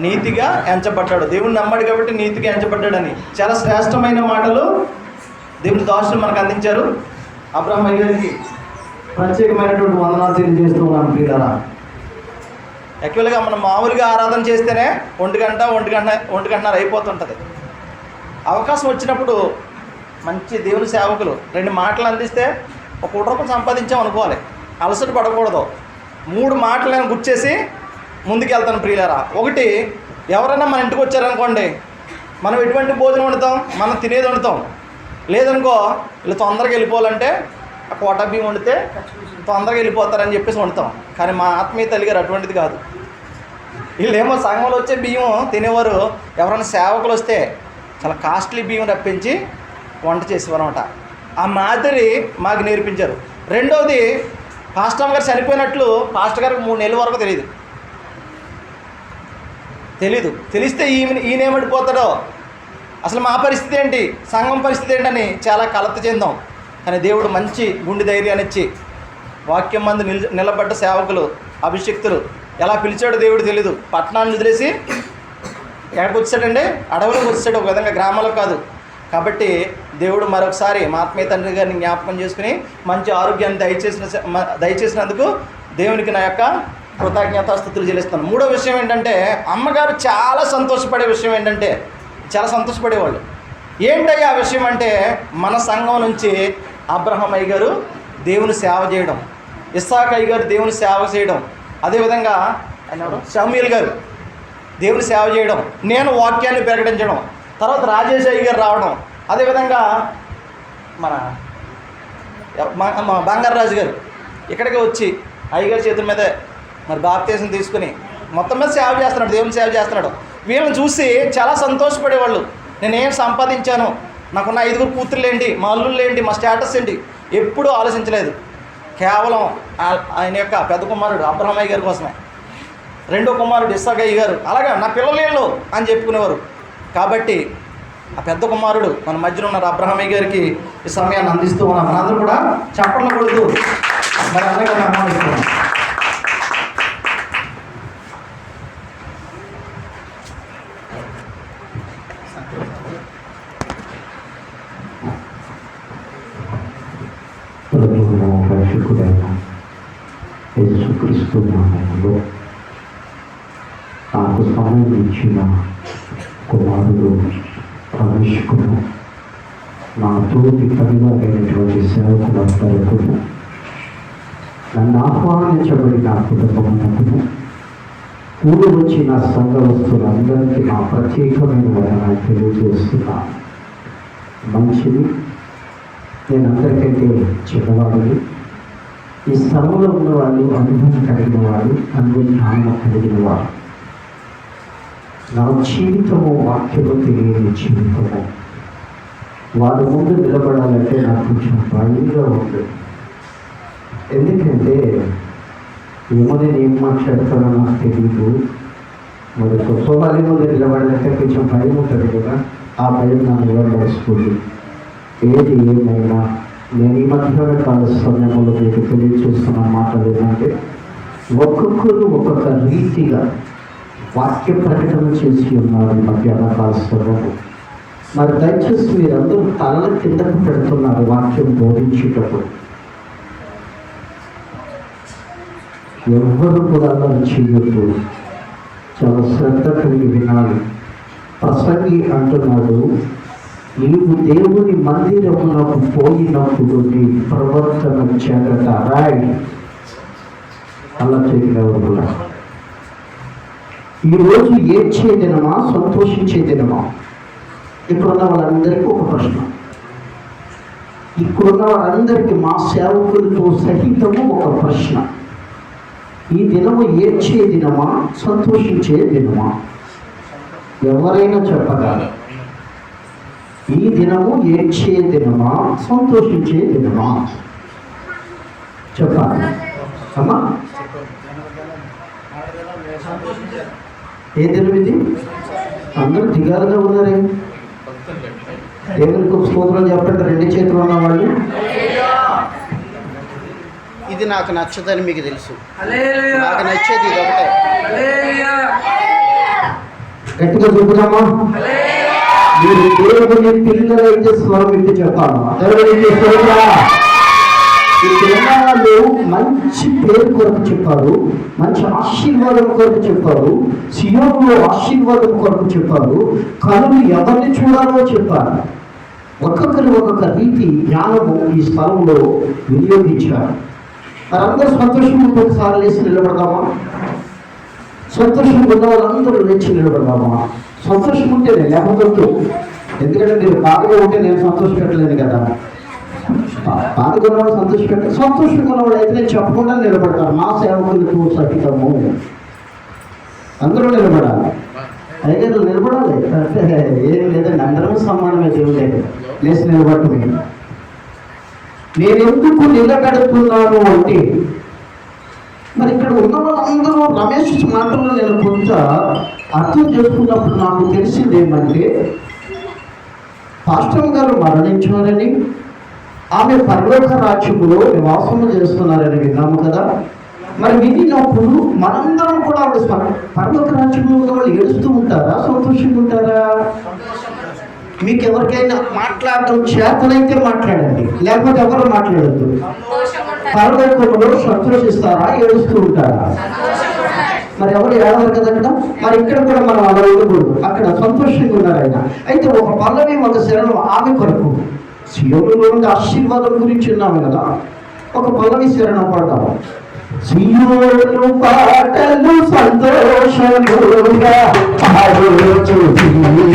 నీతిగా ఎంచబడ్డాడు. దేవుని నమ్మాడు కాబట్టి నీతిగా ఎంచబడ్డాడని చాలా శ్రేష్టమైన మాటలు దేవుని దాసులు మనకు అందించారు. అబ్రహాం గారికి ప్రత్యేకమైనటువంటి వందనాలు తెలియజేస్తూ ఉన్నాను ప్రియులారా. యాక్చువల్గా మనం మామూలుగా ఆరాధన చేస్తేనే ఒంటి గంటన్నర అయిపోతుంటుంది. అవకాశం వచ్చినప్పుడు మంచి దేవుని సేవకులు 2 మాటలు అందిస్తే ఒక రూపాయలు సంపాదించాం అనుకోవాలి. అలసట పడకూడదు. 3 మాటలు నేను గుర్చేసి ముందుకెళ్తాను ప్రియులారా. ఒకటి, ఎవరైనా మన ఇంటికి వచ్చారనుకోండి, మనం ఎటువంటి భోజనం వండుతాం? మనం తినేది వండుతాం. లేదనుకో వీళ్ళు తొందరగా వెళ్ళిపోవాలంటే ఆ కోటా బియ్యం వండితే తొందరగా వెళ్ళిపోతారని చెప్పేసి వండుతాం. కానీ మా ఆత్మీయ తల్లి గారు అటువంటిది కాదు. వీళ్ళేమో సంఘంలో వచ్చే బియ్యం తినేవారు. ఎవరైనా సేవకులు వస్తే చాలా కాస్ట్లీ బియ్యం రప్పించి వంట చేసేవారు అనమాట. ఆ మాదిరి మాకు నేర్పించారు. రెండవది, పాస్టర్ గారు చనిపోయినట్లు పాస్టర్ గారికి 3 నెలల వరకు తెలీదు. తెలిస్తే ఈయనేమడిపోతాడో, అసలు మా పరిస్థితి ఏంటి, సంఘం పరిస్థితి ఏంటని చాలా కలత చెందాం. కానీ దేవుడు మంచి గుండె ధైర్యాన్ని ఇచ్చి వాక్యం మందు నిలబడ్డ సేవకులు, అభిషక్తులు ఎలా పిలిచాడో దేవుడు తెలీదు. పట్టణాన్ని వదిలేసి ఎక్కడికి వచ్చాడండి? అడవులకు వచ్చాడు, ఒక విధంగా గ్రామాలకు కాదు. కాబట్టి దేవుడు మరొకసారి మా ఆత్మీయ తండ్రి గారిని జ్ఞాపకం చేసుకుని మంచి ఆరోగ్యాన్ని దయచేసినందుకు దేవునికి నా యొక్క కృతజ్ఞతాస్తుతులు చెల్లిస్తాను. 3వ విషయం ఏంటంటే, అమ్మగారు చాలా సంతోషపడే విషయం ఏంటంటే, చాలా సంతోషపడేవాళ్ళు. ఏంటయ్యా ఆ విషయం అంటే, మన సంఘం నుంచి అబ్రహాం అయ్య గారు దేవుని సేవ చేయడం, ఇస్సాక్ అయ్య గారు దేవుని సేవ చేయడం, అదేవిధంగా షమీల్ గారు దేవుని సేవ చేయడం, నేను వాక్యాన్ని ప్రకటించడం, తర్వాత రాజేష్ అయ్య గారు రావడం, అదేవిధంగా మన బంగారాజు గారు ఇక్కడికి వచ్చి అయ్యగారి చేతుల మీద మరి బాప్తీసం తీసుకుని మొత్తం మీద సేవ చేస్తున్నాడు, దేవుని సేవ చేస్తున్నాడు. వీళ్ళని చూసి చాలా సంతోషపడేవాళ్ళు. నేనేం సంపాదించాను, నాకున్న 5 కూతుర్లు ఏంటి, మా అల్లుళ్ళు ఏంటి, మా స్టేటస్ ఏంటి, ఎప్పుడూ ఆలోచించలేదు. కేవలం ఆయన యొక్క పెద్ద కుమారుడు అబ్రహాం అయ్య గారి కోసమే. 2వ కుమారుడు ఇస్సాక్ అయ్య గారు అలాగా నా పిల్లలేళ్ళు అని చెప్పుకునేవారు. కాబట్టి ఆ పెద్ద కుమారుడు మన మధ్యలో ఉన్న అబ్రహాం అయ్య గారికి ఈ సమయాన్ని అందిస్తూ ఉన్నాం. మనందరూ కూడా చప్పట్లు కొడుతూ మరి అందరికీ ఆహ్వానిస్తున్నాం. యేసుక్రీస్తు నామములో నాకు సమయం ఇచ్చిన కుమారుడు రమేష్కును, నా తోటి పరివారైనటువంటి సేవకులందరికీ, నన్ను ఆహ్వానించబడిన కుటుంబమునకును, కూడి వచ్చిన సంఘవస్తులందరికీ నా ప్రత్యేకమైన వదనాన్ని తెలియజేస్తున్నాను. మంచిది, నేను అందరికంటే చిన్నవాడిని. ఈ స్థలంలో ఉన్న వాళ్ళు అనుభవం కలిగిన వారు, జ్ఞానం కలిగిన వారు. నా జీవితము వాక్యము తెలియని జీవితము. వారి ముందు నిలబడాలంటే నాకు కొంచెం భయంగా ఉంది. ఎందుకంటే ఏమో నేను ఏం మాట్లాడతానో నాకు తెలియదు. మరి వారి ముందు నిలబడాలంటే కొంచెం భయం ఉంటుంది కదా. ఆ భయం నా నిలబడుతుంది. ఏది ఏమైనా నేను ఈ మధ్యాహ్న కాల సమయంలో మీకు తెలియజేస్తున్న మాటలు ఏంటంటే, ఒక్కొక్కరు ఒక్కొక్క రీతిగా వాక్య ప్రకటన చేసి ఉన్నారు ఈ మధ్యాహ్న కాల సమయంలో. మరి దయచేసి మీరందరూ తలల కిందకు పెడుతున్నారు వాక్యం బోధించేటప్పుడు. ఎవ్వరు కూడా అలా చేయొద్దు, చాలా శ్రద్ధ కలిగి వినాలి. ప్రసంగి అంటున్నాడు, నీవు దేవుని మందిరమునకు పోయినప్పుడు నీ ప్రవర్తన జాగ్రత్త. రాయ్ అలా చేయగలరు. ఈరోజు ఏడ్చే దినమా, సంతోషించే దినమా? ఇక్కడున్న వాళ్ళందరికీ ఒక ప్రశ్న. ఇక్కడున్న వాళ్ళందరికీ, మా సేవకులతో సహితము ఒక ప్రశ్న. ఈ దినము ఏడ్చే దినమా, సంతోషించే దినమా? ఎవరైనా చెప్పగలరు? ఈ దినము ఏడ్చే దినమా, సంతోషించే దినమా? చెప్పాలి అమ్మా. ఏ దినం ఇది? అందరూ దిగాలుగా ఉన్నారే. దేవునికి స్తోత్రం చెప్పండి 2 చేతులు ఉన్న వాళ్ళు. ఇది నాకు నచ్చదని మీకు తెలుసు. నాకు నచ్చేది ఇది ఒకటే. గట్టిగా చెప్పుదామా? మీరు దేవుని పిల్లలైతే స్వరం ఇట్టి చెప్పాలి. దేవునికి స్తోత్రం. ఈ తెలంగాణలో మంచి పేరు కొరకు చెప్పారు, మంచి ఆశీర్వాదం కొరకు చెప్పారు, సియోనులో ఆశీర్వాదం కొరకు చెప్పారు, కనులు ఎవరిని చూడాలో చెప్పారు. ఒక్కొక్కరు ఒక్కొక్క రీతి జ్ఞానము ఈ స్థలంలో వినియోగించారు. మరందరూ సంతోషం ఒకసారి లేచి నిలబడదామా? సంతోషం ఉన్న వాళ్ళందరూ లేచి నిలబడదామా? సంతోషం ఉంటేనే, లేకపోతే ఎందుకంటే మీరు బాధగా ఉంటే నేను సంతోషపెట్టలేను కదా. బాధగా ఉన్నవాడు సంతోషపెట్టాలి. సంతోషంగా ఉన్నవాడు అయితే నేను చెప్పకుండా నిలబడతాను. మా సేవకులకు సహితము అందరూ నిలబడాలి. అయితే నువ్వు నిలబడాలి అంటే ఏం లేదండి, అందరం సమానమే. దేవుడే లేచి నిలబడటమే. నేను ఎందుకు నిలబెడుతున్నాను అంటే, మరి ఇక్కడ ఉన్న వాళ్ళందరూ రమేష్ మాటల్లో నేను కొంత అర్థం చేసుకున్నప్పుడు నాకు తెలిసింది ఏమంటే, పాస్టర్ గారు మరణించారని, ఆమె పరలోక రాజ్యములో నివాసము చేస్తున్నారని విన్నాము కదా. మరి వినినప్పుడు మనందరం కూడా పరలోక రాజ్యంలో ఉన్న వాళ్ళు ఏడుస్తూ ఉంటారా, సంతోషంగా ఉంటారా? మీకు ఎవరికైనా మాట్లాడడం చేతనైతే మాట్లాడండి, లేకపోతే ఎవరు మాట్లాడద్దు. పరలోకంలో సంతోషిస్తారా, ఏడుస్తూ ఉంటారా? మరి ఎవరు ఏడవరు కదా అక్కడ. మరి ఇక్కడ కూడా మనం అలా ఉండకూడదు. అక్కడ సంతోషంగా ఉన్నారు ఆయన. అయితే ఒక పల్లవి, ఒక శరణం ఆమె కొరకు సియోనులో నుండి ఆశీర్వాదం గురించి ఉన్నాము కదా. ఒక పల్లవి శరణం పాడతాము. సియోను పాటలు సంతోషముగా పాడుచు సియోను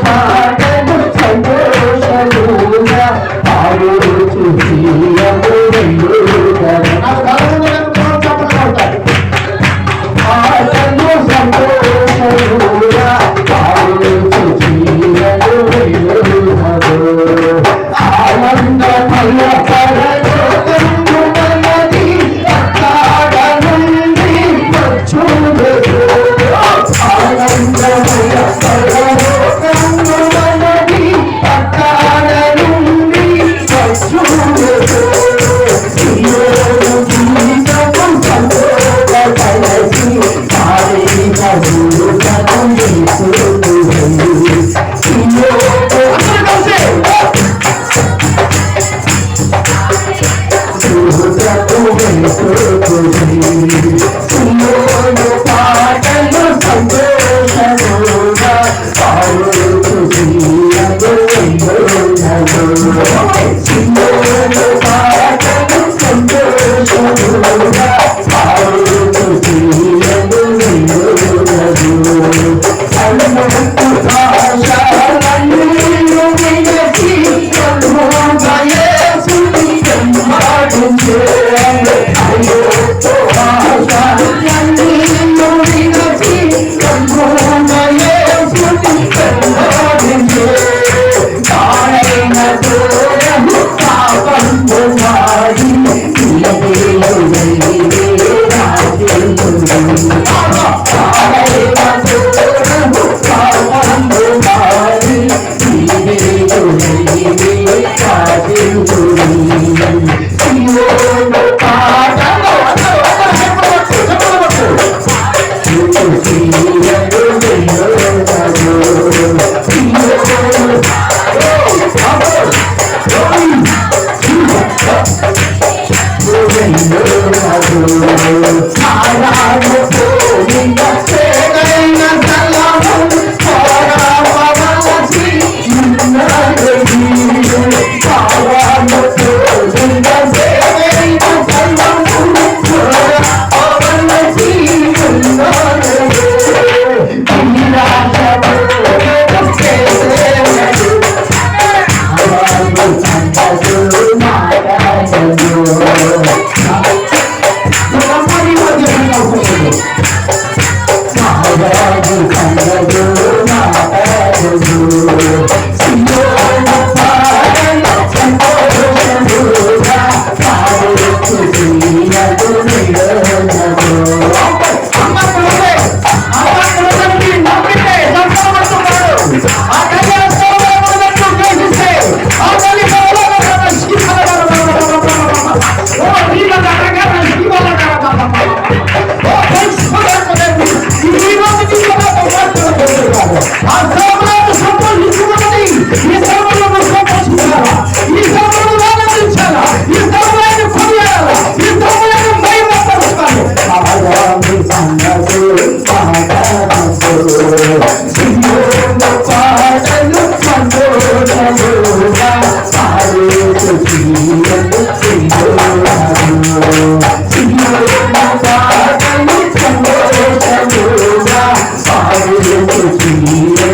పాటలు సంతోషముగా పాడుచు ఆ శ్రమలను సంతోషించుకున్నది. ఈ శ్రమలను సంతోషించాలా, ఈ శ్రమలను ఆనందించాలా, ఈ శ్రమలను కొనియాలా, ఈ శ్రమలను మహిమపరచాలి. అవగాహన సంగతి సియోను పాటలు సంతోషముగా పాడేసు జీవము సియోను. సియోను పాటలు సంతోషముగా పాడేసు జీవము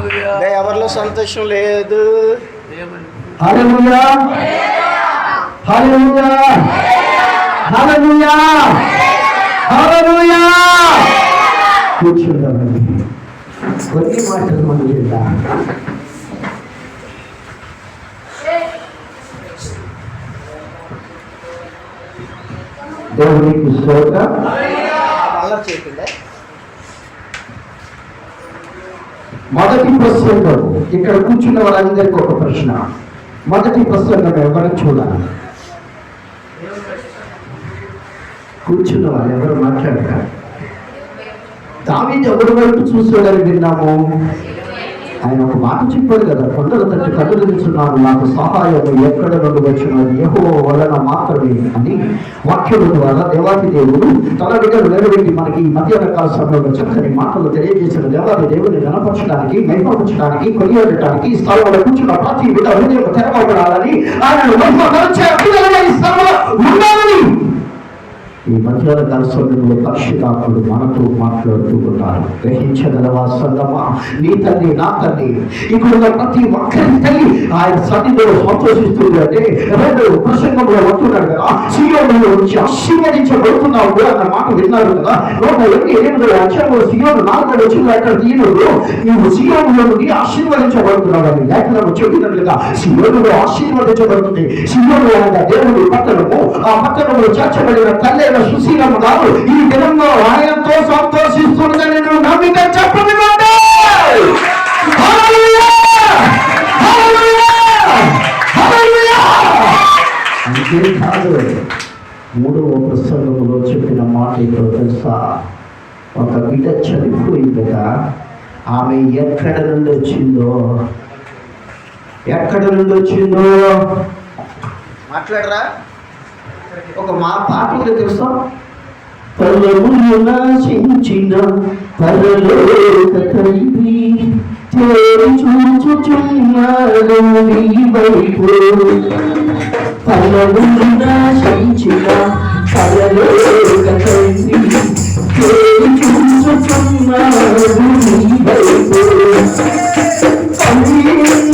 సియోను. ఎవరిలో సంతోషం లేదు. హల్లెలూయా, హల్లెలూయా, హల్లెలూయా, హల్లెలూయా. కూర్చుందామండి. కొన్ని మాటలు మనం విందాం. దేవునికి స్తోత్రం. అల్లరి చేయకుండా మొదటి ప్రసంగం, ఇక్కడ కూర్చున్న వాళ్ళందరికీ ఒక ప్రశ్న. మొదటి ప్రసంగం ఎవరు చూడాలి? కూర్చున్న వాళ్ళు ఎవరు మాట్లాడతారు? దావీదు ఎవరి వైపు చూసాడని విన్నాము? ఆయన ఒక మాట చెప్పాడు కదా, కొండల తట్టు కదులుతున్నాను, నాకు సహాయం ఎక్కడ నుండి వచ్చినది, యెహోవా వలన మాత్రమే అని వాక్యం ద్వారా దేవాది దేవుడు తన బిడ్డలు నిలబెట్టి మనకి ఈ మధ్యాహ్న కాల సమయంలో చక్కని మాటలు తెలియజేసిన దేవాది దేవుని గణపరచడానికి, మహిమపరచడానికి, కొనియాడటానికి ఈ స్థలంలో కూర్చున్న ప్రతి బిడ్డ హృదయం తెరవబడాలని, ఆయనను మహిమపరిచే బిడ్డలుగా ఈ స్థలంలో ఉండాలని ఈ మధ్యాహ్న కాల సమయంలో పరిశుద్ధాత్ముడు మనతో మాట్లాడుతూ ఉన్నారు. గ్రహించగలవా సంగమా? నీ తల్లి, నా తల్లి, ఇక్కడ ప్రతి ఒక్కరి తల్లి ఆయన సన్నిధిలో సంతోషిస్తుంది. అంటే రెండు ప్రసంగంలో వస్తున్నాడు కదా, సియోనులో నుంచి ఆశీర్వదించబడుతున్నావు అన్న మాట విన్నారు కదా. 128వ అధ్యాయంలో సియోను 4వ వచనంలో అక్కడ దీనుడు నీవు సియోనులో నుండి ఆశీర్వదించబడుతున్నావు అని లేఖనం చెప్పినట్లుగా సియోనులో ఆశీర్వదించబడుతుంది. సియోను అనగా దేవుడి పట్టణము, ఆ పట్టణంలో చేర్చబడిన తల్లి సుశీలము గారు ఈ దినంలో ఆయనతో సంతోషిస్తున్నదని నువ్వు నమ్మిక చెప్పండి. అంతేకాదు, 3వ ప్రసంగంలో చెప్పిన మాట ఏంటో తెలుసా? ఒక బిడ్డ చనిపోయింది కదా, ఆమె ఎక్కడ నుండి వచ్చిందో, ఎక్కడ నుండి వచ్చిందో మాట్లాడరా. ఒక మా పాట తెలుసా? పరములు నాశించిన పరలోక తండ్రి తేరి చూచుచున్నాడు నీ వైపు. పరములు నాశించిన పరలోక తండ్రి తేరి చూచుచున్నాడు నీ వైపు.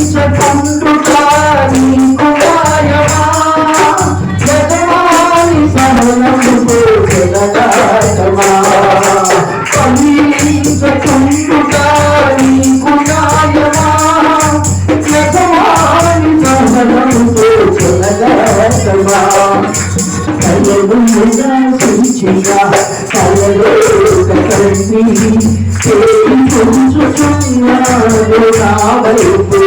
పండించకుండుగా నీకు మాయమా, యజమాని సహనముతో జగదాటమా. పండించకుండుగా నీకు మాయమా, యజమాని సహనముతో జగదాటమా. కలముగా సూచిగా కలలోక తండ్రి తేరి చూచుచున్నాడు నా వైపు.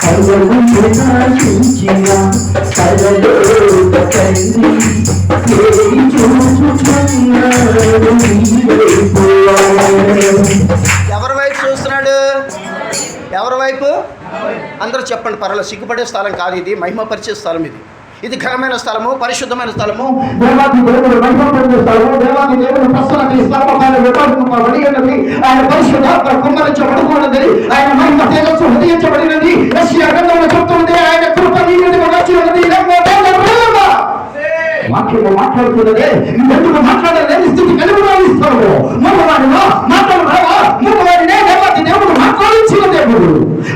కలముగా సూచిగా కలలోక తండ్రి తేరి చూచుచున్నాడు నీ వైపు. ఎవరి వైపు చూస్తున్నాడు? ఎవరి వైపు? అందరూ చెప్పండి. పర్వాలేదు, సిగ్గుపడే స్థలం కాదు ఇది, మహిమపరిచే స్థలం ఇది. ఇది ఘనమైన స్థలము, పరిశుద్ధమైన స్థలము, దేవాది దేవుడు మహిమపరిచే స్థలము, దేవాది దేవుడు ప్రసన్నత స్థలము. ఆయన విభాగపడి ఉన్నది, ఆయన పరిశుద్ధాత్మ కుమ్మరించబడుతున్నది, ఆయన మహిమ తేజస్సు హృదయించబడినది. యెషయా గ్రంథంలో చెప్తున్నది, ఆయన కృప నీ మీద వచ్చి ఉన్నది. వాక్యము మాట్లాడుతున్నదే, ఎందుకు మాట్లాడలేని స్థితి కలుగుతావు. మూడవాడిలో మాటలు రావా? మూడవాడినే దేవాది దేవుడు మాట్లాడించిన దేవుడు,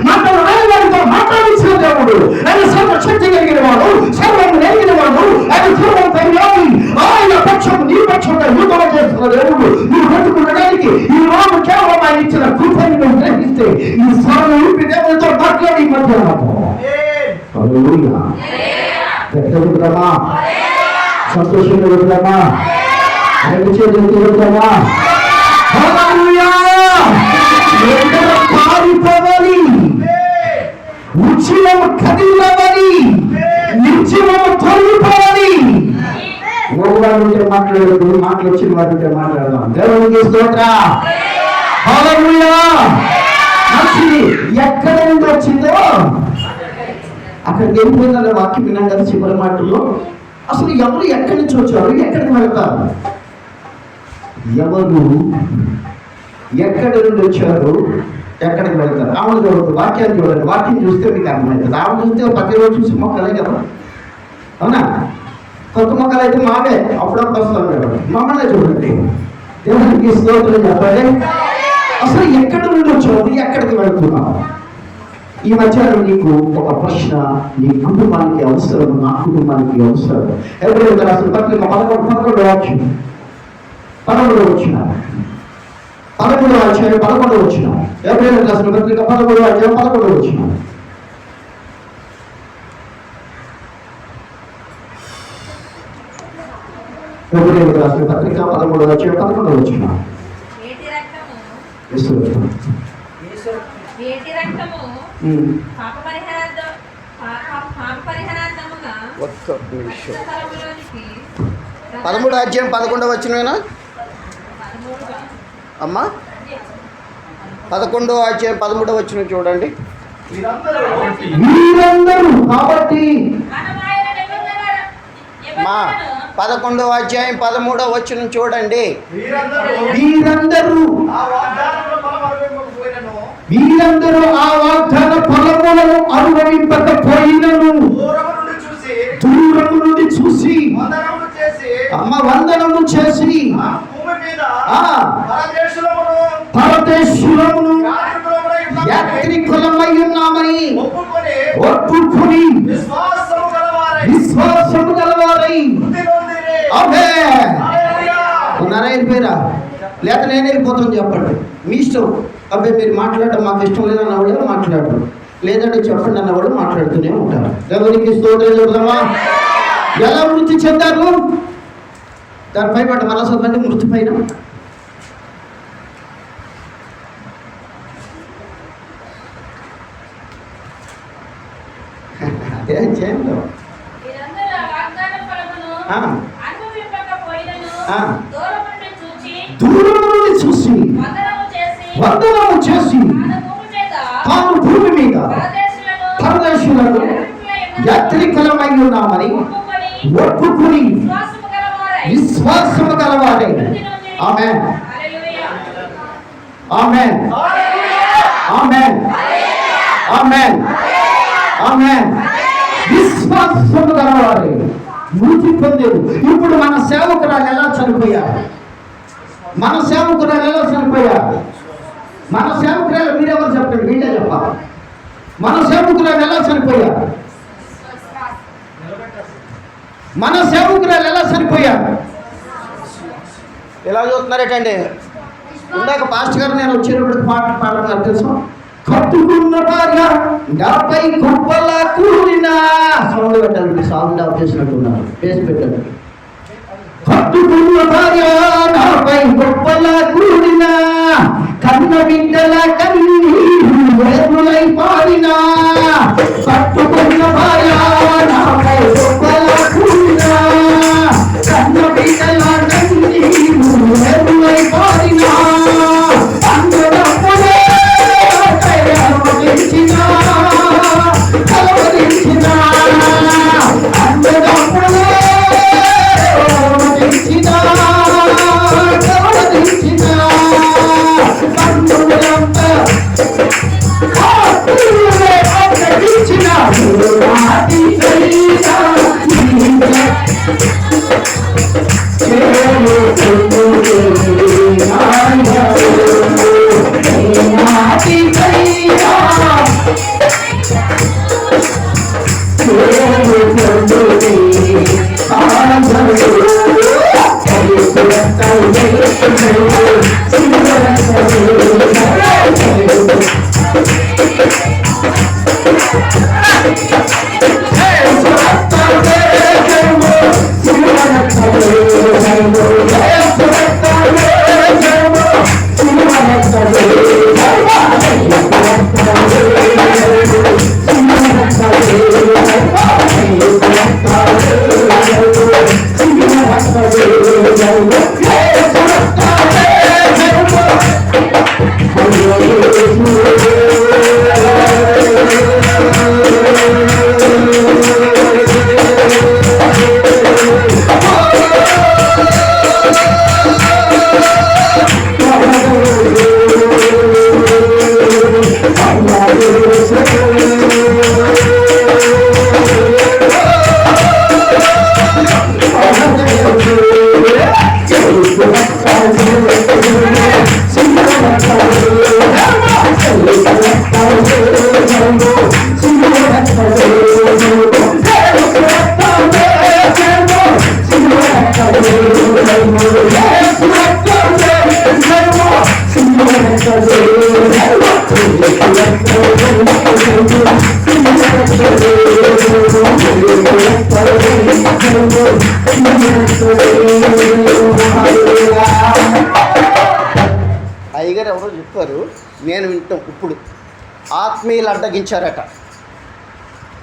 మాటలు రాయవాడితో మాట్లాడించిన దేవుడు. ఆయన సర్వశక్తి కలిగిన వాడు, సర్వం కలిగిన వాడు, ఆయన సర్వం పర్యామి. ఆయన పక్షము నీ పక్షంగా యుద్ధం చేస్తున్న దేవుడు. నువ్వు పెట్టుకునడానికి ఈ రోజు కేవలం ఆయన ఇచ్చిన కృపని నువ్వు గ్రహిస్తే ఈ స్వరం ఊపి దేవుడితో మాట్లాడి మధ్యాహ్నము పెట్టుకుంటామా, సంతోషంగా ఉంటామా, రెండు చేతులు తిరుగుతామా. పారిపోవాలి, ఉచితం కదిలవాలి, నిత్యము తొలగిపోవాలి. ఒకవాడు ఉంటే మాట్లాడదు, మాటలు వచ్చిన వారితో మాట్లాడదాం. దేవునికి స్తోత్రం. హల్లెలూయా. మంచిది. ఎక్కడ నుండి వచ్చిందో అక్కడికి వెళ్ళిపోయిందనే వాక్యం విన్నాం కదా చివరి మాటల్లో. అసలు ఎవరు ఎక్కడి నుంచి వచ్చారు, ఎక్కడికి వెళ్తారు? ఎవరు ఎక్కడి నుండి వచ్చారు, ఎక్కడికి వెళ్తారు? ఆమెను చూడదు, వాక్యాన్ని చూడండి. వాక్యం చూస్తే మీకు అర్థమవుతుంది. ఆమె చూస్తే ప్రతిరోజు చూసి మొక్కలే కదా, అవునా? కొత్త మొక్కలు అయితే మావే అప్పుడప్పుడు వస్తాం కదా, మమ్మల్నే చూడండి. దేవునికి స్తోత్రం చెప్పండి. అసలు ఎక్కడి నుండి వచ్చావు, ఎక్కడికి వెళ్తున్నావు? ఈ మధ్యాహ్నం నీకు ఒక ప్రశ్న, నీ కుటుంబానికి అవసరం, నా కుటుంబానికి అవసరం. ఎవరైనా రాసిన పత్రిక 11వ అధ్యాయం 11వ వచనం, 11వ అధ్యాయం 11వ వచనం. ఎవరైనా రాసిన పత్రిక 11వ అధ్యాయం 11వ వచనం. ఎవరైనా రాసిన పత్రిక 11వ అధ్యాయం 11వ వచనం. ఒక్క నిమిషం. 13వ అధ్యాయం 11వ వచనమేనా అమ్మా? 11వ అధ్యాయం 13వ వచనం చూడండి. వీరందరూ కాబట్టి మా 11వ అధ్యాయం 13వ వచనం చూడండి. వీరందరూ ఆ వాగ్దాన ఫలములను అనుభవింపకపోయినను దూరము నుండి చూసి అమ్మ వందనము చేసి పరదేశులమును యాత్రికులమై ఉన్నామని ఒప్పుకొని విశ్వాసము గలవారై. ఆమేన్. ఉన్నారా వెళ్ళిపోయారా? లేక నేను వెళ్ళిపోతాను చెప్పండి, మీ ఇష్టం. అబ్బాయి మీరు మాట్లాడటం మాకు ఇష్టం లేదన్న వాళ్ళు మాట్లాడరు, లేదంటే చెప్పండి అన్న వాళ్ళు మాట్లాడుతూనే ఉంటారు. దేవునికి స్తోత్రం చెబుదామా? ఎలా మృతి చెందారు? దానిపై పడ్డ మనసండి మృతి పైన. అదే చేయండి. దూరం నుండి చూసి వందనము చేసి తాను భూమి మీద పరదేశులను యాత్రికులమై ఉన్నామని ఒప్పుకొని విశ్వాసము గలవారై. ఆమేన్, ఆమేన్, ఆమేన్, ఆమేన్, ఆమేన్. విశ్వాసము గలవారై మృతి పొందేరు. ఇప్పుడు మన సేవకురాలు ఎలా చనిపోయారు? మన సేవకురాలు ఎలా చనిపోయారు? మన సేవకురాలు మీరెవరు చెప్పండి, వీళ్ళే చెప్పాలి. మన సేవకురాలు ఎలా చనిపోయారు? మన సేవకురాలు ఎలా చనిపోయారు? ఎలా చూస్తున్నారేటండి? ఇందాక పాస్టర్ గారు నేను వచ్చేటప్పుడు పాట పాడుతున్నారు తెలుసు. కట్టుకున్న భార్య నాపై గొప్పలా కూలినా. సౌండ్ పెట్టాలండి, సౌండ్ ఆఫ్ చేసినట్టున్నారు, వేసి పెట్టండి. కట్టుకున్న భార్య నాపై గొప్పలా కూలినా, కన్న బిడ్డల కన్నీరులై పాడినా. కట్టుకున్న భార్య నాపై గొప్పలా కూలినా, కన్న బిడ్డల కన్నీరులై పాడినా. అయ్యగారు ఎవరో చెప్పారు, నేను వింటాం. ఇప్పుడు ఆత్మీయులు అడ్డగించారట.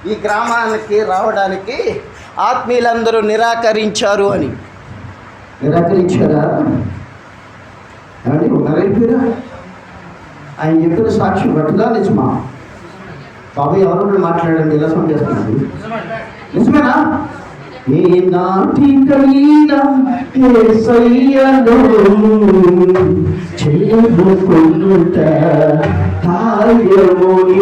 ఈ గ్రామానికి రావడానికి ఆత్మీయులందరూ నిరాకరించారు అని. నిరాకరించారా? ఏమండి ఉన్నారైపోయారా? ఆయన చెప్పిన సాక్షి గట్టిగా నిజమా? బాబు ఎవరు మాట్లాడండి, ఇలా సౌండ్ చేస్తున్నాడు. నిజమేనా? ఏ నాటికైనా యేసయ్యను చెయ్యబోకుంట కార్యముని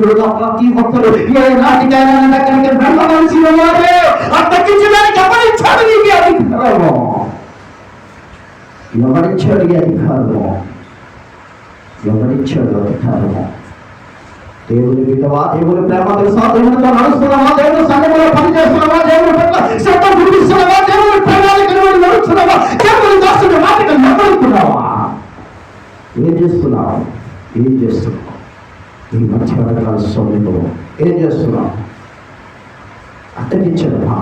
ప్రతి ఒక్కరు ఏ నాటికైనా దగ్గరికి వెళ్ళవలసిన వారే అద్దకించడానికి గమనించాడు. నీకు అధికారము ఎవరిచ్చాడు? అధికారము దేవుని బిడ్డవా, దేవుని ప్రేమ తెలుసా? దేవునితో నడుస్తున్నావా? దేవుని సంఘంలో పనిచేస్తున్నావా? దేవుని పట్ల శ్రద్ధ చూపిస్తున్నావా? దేవుని ప్రణాళిక నడుస్తున్నావా? దేవుని దాసుని మాటగా నడుస్తున్నావా? ఏం చేస్తున్నావు? ఈ మధ్యాహ్నకాల సమయంలో ఏం చేస్తున్నావు? అడ్డగించడమా?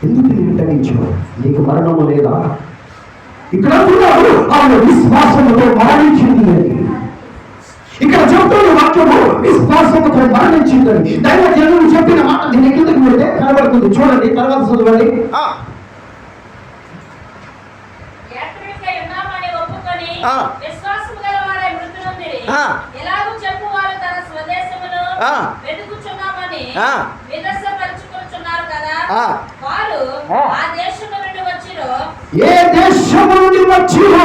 ఎందుకు అడ్డగించావు? నీకు మరణము లేదా? ఇక్కడ అంటున్నాడు ఆమె విశ్వాసముతో మరణించింది అని. ఇక్కడ చెప్తున్న వాక్యము విశ్వాసముతో మరణించిందని. దైవ జనులు చెప్పిన మాట దీన్ని కిందకి పెడితే కనబడుతుంది. చూడండి, తర్వాత చదవండి. ఏ దేశము నుండి వచ్చిరో,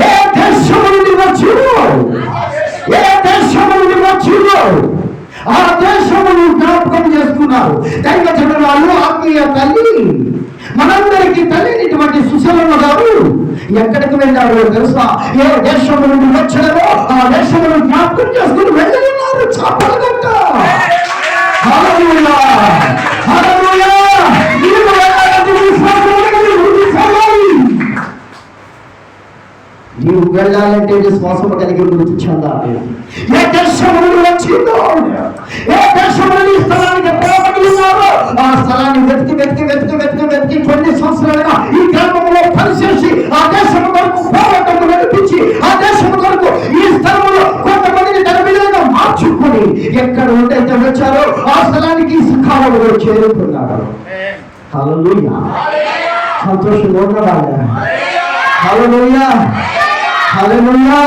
ఏ దేశము నుండి వచ్చిరో, ఏ దేశము నుండి వచ్చిరో ఆ దేశమును జ్ఞాపకం చేసుకున్నారు. దైవ జనులు, ఆత్మీయ తల్లి, మనందరికీ తల్లినటువంటి సుశలమ్మ గారు ఎక్కడికి వెళ్ళారో తెలుసా? ఏ దేశము నుండి వచ్చారో ఆ దేశమును జ్ఞాపకం చేసుకుని వెళ్ళగలిగినారు. చాపలగట్ట. హల్లెలూయా, హల్లెలూయా. నీవు వెళ్ళాలంటే విశ్వాసము కలిగి మృతి చెందాలి. ఏ దేశము నుండి వచ్చిందో, ఏ దేశము నుండి స్థలానికి పోబడి ఉన్నారో ఆ స్థలాన్ని వెతికి కొన్ని సంవత్సరాలుగా ఈ గ్రామంలో పనిచేసి ఆ దేశము కొరకు పోరాటం నడిపించి ఆ దేశము కొరకు ఈ స్థలంలో కొంతమందిని తన విధంగా మార్చుకొని ఎక్కడ ఉంటైతే వచ్చారో ఆ స్థలానికి సకాలంలో చేరుకున్నారు. హల్లెలూయా. సంతోషంగా ఉన్నవాళ్ళ. హల్లెలూయా, హల్లెలూయా,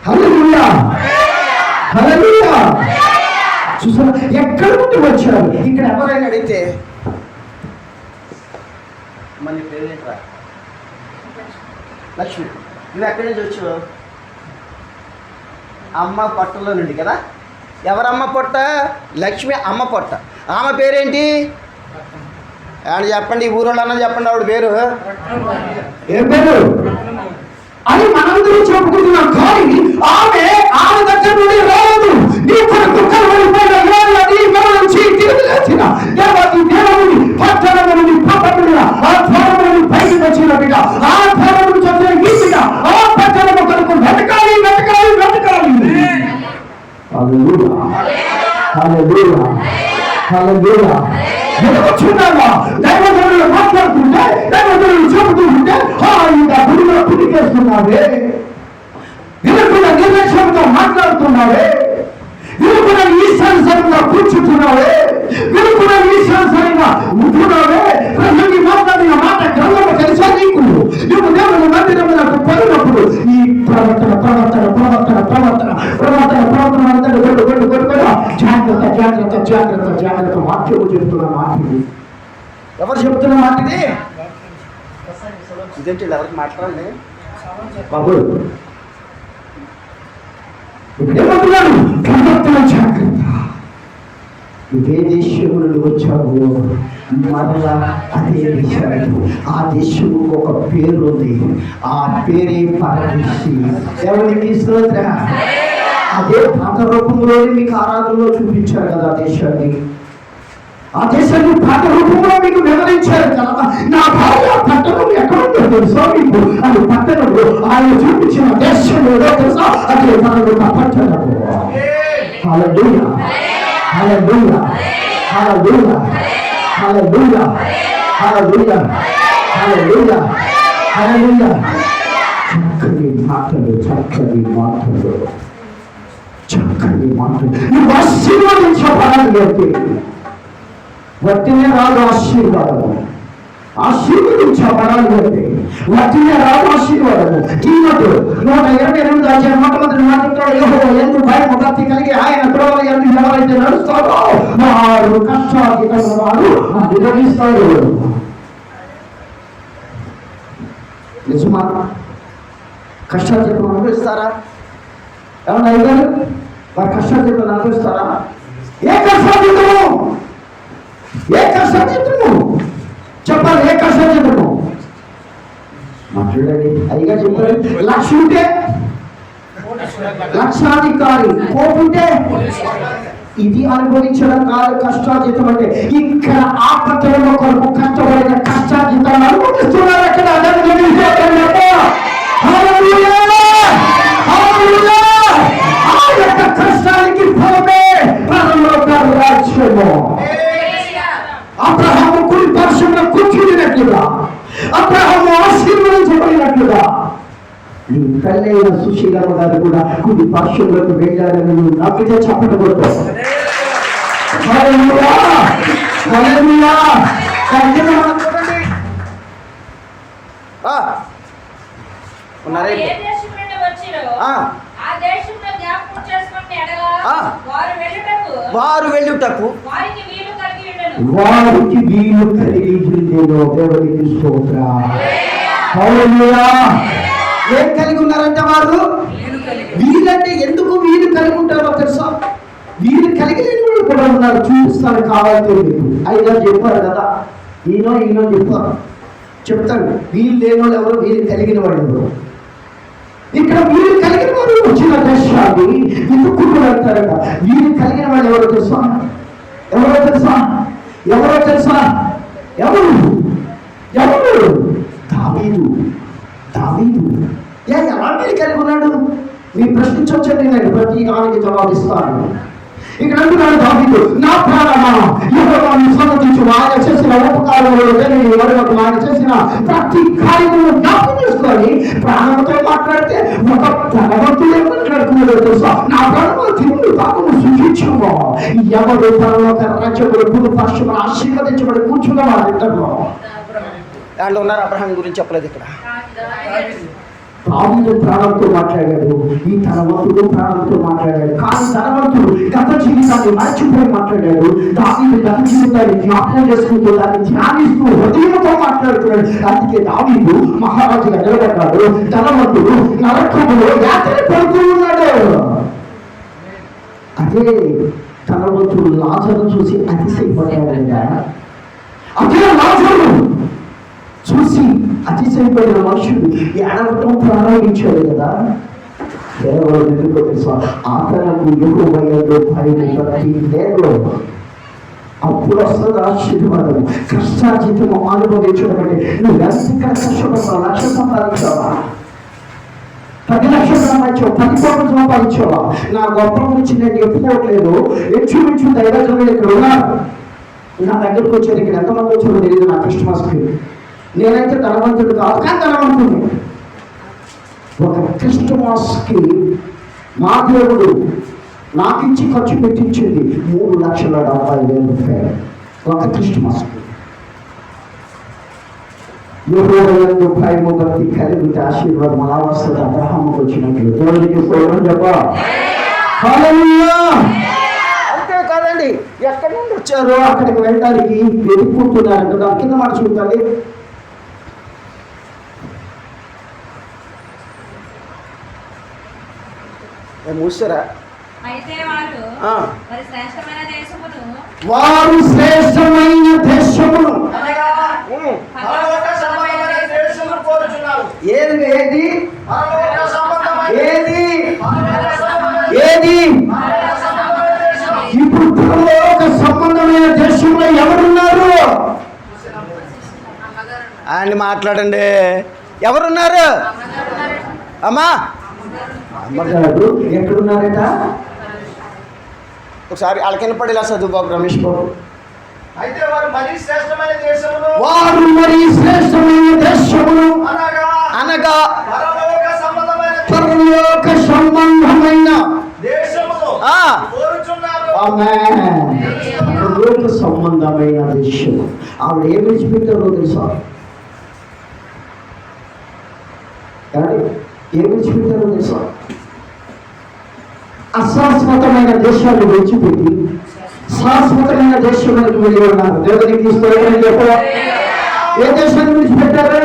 హల్లెలూయా, హల్లెలూయా. చూసారా ఎక్కడ నుండి వచ్చారు? ఇక్కడ ఎవరైనా అడిగితే మన పేరేంట్రా? లక్ష్మి. నువ్వు ఎక్కడి నుంచి వచ్చావు? అమ్మ పొట్టలో నుండి కదా. ఎవరమ్మ పొట్ట? లక్ష్మి అమ్మ పొట్ట. ఆమె పేరేంటి అని చెప్పండి, ఊరోళ్ళు అన్న చెప్పండి ఆవిడ పేరు. ఏం పేరు అని మనందరూ చెప్పుకుంటున్నాం. కానీ ఆమె దగ్గర నుండి రాదు. నీ కొరకు కలవడిపోయిన నుంచి తిరిగి లేచిన దేవాది దేవుని పట్టణం నుండి పట్టణుల ఆ ద్వారం నుండి పైకి వచ్చిన బిడ్డ, ఆ ద్వారం నుంచి వచ్చిన ఈ బిడ్డ ఆ పట్టణం కొరకు వెతకాలి. హల్లెలూయా, హల్లెలూయా, హల్లెలూయా. ఎదుగుచున్నావా? దైవజనులు మాట్లాడుతుంటే, దైవజనులు చెబుతూ ఉంటే ఇంకా గుడిలో పుడికేస్తున్నావే, వినకుండా నిర్లక్ష్యంతో మాట్లాడుతున్నావే, వినకుండా ఈశాన్యంగా కూర్చుంటున్నావే, వినకుండా ఈశాన్యంగా ఉంటున్నావే. ప్రజల్ని మాట్లాడిన మాట గ్రంథము తెలుసా నీకు? నువ్వు దేవుని మందిరములకు పోయినప్పుడు ఈ ప్రవర్తన అంతా జాగ్రత్త వాక్యము చెప్తున్న మాట ఇది. ఎవరు చెప్తున్న మాట ఇది? ఇదేంటి ఎవరికి మాట్లాడండి బాబు. ఏమంటున్నాను? ప్రవర్తన జాగ్రత్త. ఇదే దేశము నుండి వచ్చావు, మరలా అదే దేశాలు. ఆ దేశము ఒక పేరు ఉంది, ఆ పేరే పరదేశి. దేవునికి స్తోత్రం. అదే పాత రూపంలోనే మీకు ఆరాధనలో చూపించారు కదా ఆ దేశాన్ని. ఆ దేశాన్ని పాత రూపంలో మీకు వివరించారు కదా. నా భార్య పట్టణం ఎక్కడుందో తెలుసా మీకు? అది పట్టణంలో ఆయన చూపించిన దేశం ఏదో తెలుసా? తనను తప్పట్టనకు. హల్లెలూయా, హల్లెలూయా, హల్లెలూయా, హల్లెలూయా, హల్లెలూయా, హల్లెలూయా, హల్లెలూయా. చక్కని మాటలు, చక్కని మాటలు, చక్కని మాటలు. నువ్వు ఆశీర్వదించబడాలి అంటే వట్టినే రాదు ఆశీర్వాదము. ఆశీర్వదించబడాలి అంటే వట్టినే రాదు ఆశీర్వాదము. కీమతు 128 అధ్యాయం మొట్టమొదటి మాట్లాడతాడు, యెహోవా యందు భయము భక్తి కలిగి ఆయన త్రోవల యందు ఎవరైతే నడుస్తారో వారు కష్టాధికమైన వారు అనుభవిస్తారు. నిజమా? కష్టాధికం అనుభవిస్తారా? ఏమన్నా అయ్యారు? వారు కష్టాధికం అనుభవిస్తారా? ఏ కష్టాధికము? ఏ కష్టాధికము చెప్పాలి? ఏ కష్టాధికము మాట్లాడండి. అయ్యగా చెప్పారు. లక్ష ఉంటే లక్షాధికారి, కోటుంటే ఇది అనుభవించడం కాదు కష్టాజితం అంటే. ఇక్కడ ఆపత్తల కొరకు కష్టపడిన కష్టాజితాన్ని అనుభవిస్తున్నారు. అక్కడ ఆ యొక్క కష్టానికి ఫలమే పరలోక రాజ్యము. అబ్రహాము కుడి పార్శ్వంలో కూర్చున్నట్లుగా, అబ్రహాము ఆశీర్వదించబడినట్లుగా నీ తల్లైన సుశీలమ్మ గారు కూడా కుడి పార్శ్వంలోకి వెళ్ళాలని నువ్వు నాకైతే చెప్పకూడదు. వారు వెళ్ళుటకు వారికి వీలు కలిగి దేవునికి స్తోత్రం. హల్లెలూయా. ఏం కలిగి ఉన్నారంటే వారు వీలంటే ఎందుకు వీలు కలిగి ఉంటారో తెలుసా? వీలు కలిగి లేని వాళ్ళు కూడా ఉన్నారు. చూపిస్తాను కావాలంటే మీకు. అయినా చెప్పారు కదా, ఈయనో చెప్పారు, చెప్తాను. వీలు లేని వాళ్ళు ఎవరు, వీలు కలిగిన వాళ్ళు ఎవరు. ఇక్కడ వీలు కలిగిన వారు వచ్చిన దేశాన్ని వెతుక్కుంటూ వెళ్తారట. వీలు కలిగిన వాళ్ళు ఎవరో తెలుసా? ఎవరో తెలుసా? ఎవరో తెలుసా? ఎవరు? దావీదు. ఎలా మీరు కలిగి ఉన్నాడు? మీరు ప్రశ్నించవచ్చండి, నేను ప్రతి దానికి జవాబిస్తాను. ఇక్కడ అంటున్నాడు దావీదు, నా ప్రాణమా యెహోవాను సన్నతించు, ఆయన చేసిన ఉపకారములు ఆయన చేసిన ప్రతి కార్యమును జ్ఞాపకం చేసుకొని ప్రాణంతో మాట్లాడితే ఒక ధనవంతుడే మాట్లాడుతున్నాడో తెలుసా? నా ప్రాణము తిరుగు తాను సూచించుకో. ఎవరు పరలోక రాజ్యములు కుడి పార్శ్వమున ఆశీర్వదించబడి కూర్చున్న వారి ఇద్దరు దాంట్లో ఉన్నారు. అబ్రహాం గురించి చెప్పలేదు ఇక్కడ. దావీదు ప్రాణంతో మాట్లాడాడు, ఈ ధనవంతుడు ప్రాణంతో మాట్లాడాడు. కానీ ధనవంతుడు గత జీవితాన్ని మర్చిపోయి మాట్లాడాడు. దావీదు గత జీవితాన్ని జ్ఞాపకం చేసుకుంటూ దాన్ని ధ్యానిస్తూ హృదయంతో మాట్లాడుతున్నాడు. అందుకే దావీదు మహారాజుగా నిలబడ్డాడు. ధనవంతుడు నరకములో యాత్ర పడుతూ ఉన్నాడు. అదే ధనవంతుడు లాజరు చూసి అతిశయపడ్డాడు. అదే లాజరు చూసి అతిశయపడిన మనుషుడు ఏడవటం ప్రారంభించాడు కదా. కేవలం ఎందుకో తెలుసా? ఆతనకు యెహోవా యందు భయము భక్తి లేదు. అప్పుడు వస్తుంది ఆశీర్వాదం. కష్టాజితము అనుభవించడం అంటే నువ్వు ఎంత కష్టపడతావు? 1 లక్ష సంపాదించావా? 10 లక్షలు సంపాదించావు? 10 కోట్లు సంపాదించావా? నా గొప్ప గురించి నేను చెప్పుకోవట్లేదు. ఇంచుమించు దైవజనులు ఇక్కడ ఉన్నారు. నా దగ్గరకు వచ్చారు. ఇక్కడ ఎంతమంది వచ్చారో తెలియదు నా క్రిస్మస్కి. నేనైతే ధనవంతుడు కాదు, కానీ ధనవంతుడు. ఒక క్రిస్టమాస్కి మా దేవుడు నాకించి ఖర్చు పెట్టించింది 3,70,000 రూపాయలు ఒక క్రిస్టమాస్కి. యెహోవా యందు భయము భక్తి కలిగితే ఆశీర్వాదం అలా వస్తుంది. అబ్రహాముకు వచ్చినట్లు. దేవునికి స్తోత్రం చెప్ప. హల్లెలూయా. అంతే కాదండి, ఎక్కడి నుండి వచ్చారో అక్కడికి వెళ్ళడానికి వెతుక్కుంటున్నారు కదా. కింద మాట చూడాలి. మూసారా? వారు శ్రేష్టమైన దేశమును ఏది ఏది ఏది ఏది ఇప్పుడు పరలోక సంబంధమైన దేశంలో ఎవరున్నారు? ఆయన మాట్లాడండి. ఎవరున్నారు అమ్మా? మగాడు ఎక్కడున్నారట? ఒకసారి వాళ్ళకి పడేలా చదువు బాబు రమేష్ బాబు. అయితే వారు మరి శ్రేష్టమైన దేశమును వారు మరి శ్రేష్టమైన దేశమును అనగా పరలోక సంబంధమైన పరలోక సంబంధమైన దేశమును ఆ, కోరుచున్నారు. ఆమేన్. పరలోక సంబంధమైన దేశం. ఆవిడ ఏం విడిచిపెట్టారో తెలుసా? కానీ ఏం విడిచిపెట్టారో తెలుసా? అశాశ్వతమైన దేశాన్ని విడిచిపెట్టి శాశ్వతమైన దేశానికి వెళ్ళి ఉన్నారు. దేవునికి స్తోత్రం చెప్పు. ఏ దేశాన్ని విడిచిపెట్టారు?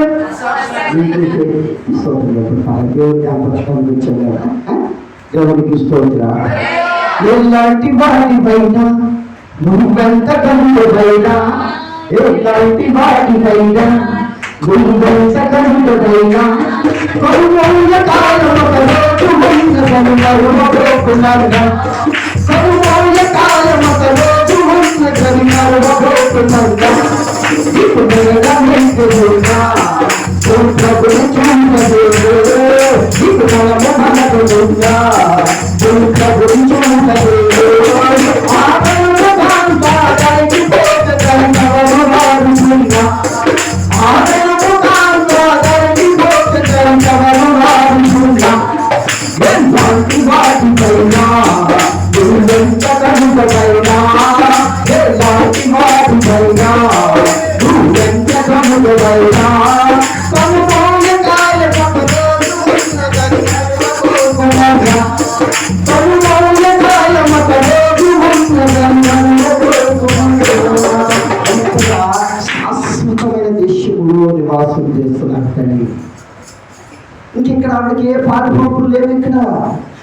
దేవునికి స్తోత్రం. ఎలాంటి వాటిపైనా నువ్వెంత కనుకైనా, ఎలాంటి వాటిపైనా నువ్వెంత కనుకైనా కరుణౌల కాలమొక రోజు ఉన్న కనుమరువబోకున్నారుగా. కరుణౌల కాలమొక రోజు ఉన్న కనుమరువబోకున్నారుగా. ఇప్పుడు నమ్మేందుకున్నా ప్రభుని చూడలేదు. ఇప్పుడు మనకున్నా ప్రభుని చూడలేదు. శాశ్వతమైన దేశంలో నివాసం చేస్తున్నారు తండ్రి. ఇంకెక్కడ ఆవిడకి ఏ పాఠపంపులు లేవు. ఇక్కడ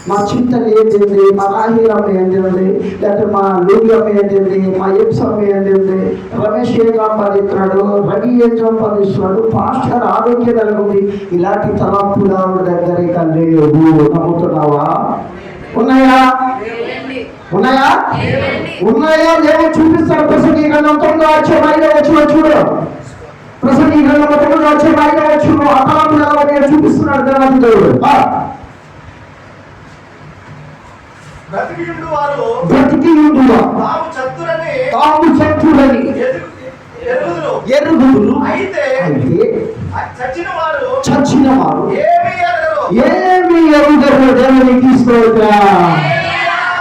మా చింతలు ఏంటండి, మా రాహిరమ్మ ఏంటండి, లేకపోతే మా లూగియమ్మ ఏంటండి, మా ఎప్సమ్మ ఏంటండి, రమేష్ ఏం సంపాదిస్తున్నాడు, రవి ఏం సంపాదిస్తున్నాడు, పాస్టర్ ఆరోగ్యం నెలకొంది. ఇలాంటి తలంపులు ఆవిడ దగ్గర ఇక లేవు. నమ్ముతున్నావా? ఉన్నాయా? ఉన్నాయా? ఉన్నాయా? లేవో చూపిస్తాడు. ప్రసంగి గ్రంథం 9వ అధ్యాయంలో వచ్చిన చూడు. ప్రసంగి గ్రంథం 9వ అధ్యాయంలో వచ్చిన ఆ తలంపులు ఎలా ఉన్నాయో చూపిస్తున్నాడు దేవాది దేవుడు. బ్రతికియుండు వారు బ్రతికియుండుగా తాము చతురని ఎరుగుదురు. అయితే చచ్చిన వారు ఏమి ఎరుగరు. దేవునికి స్తోత్రం.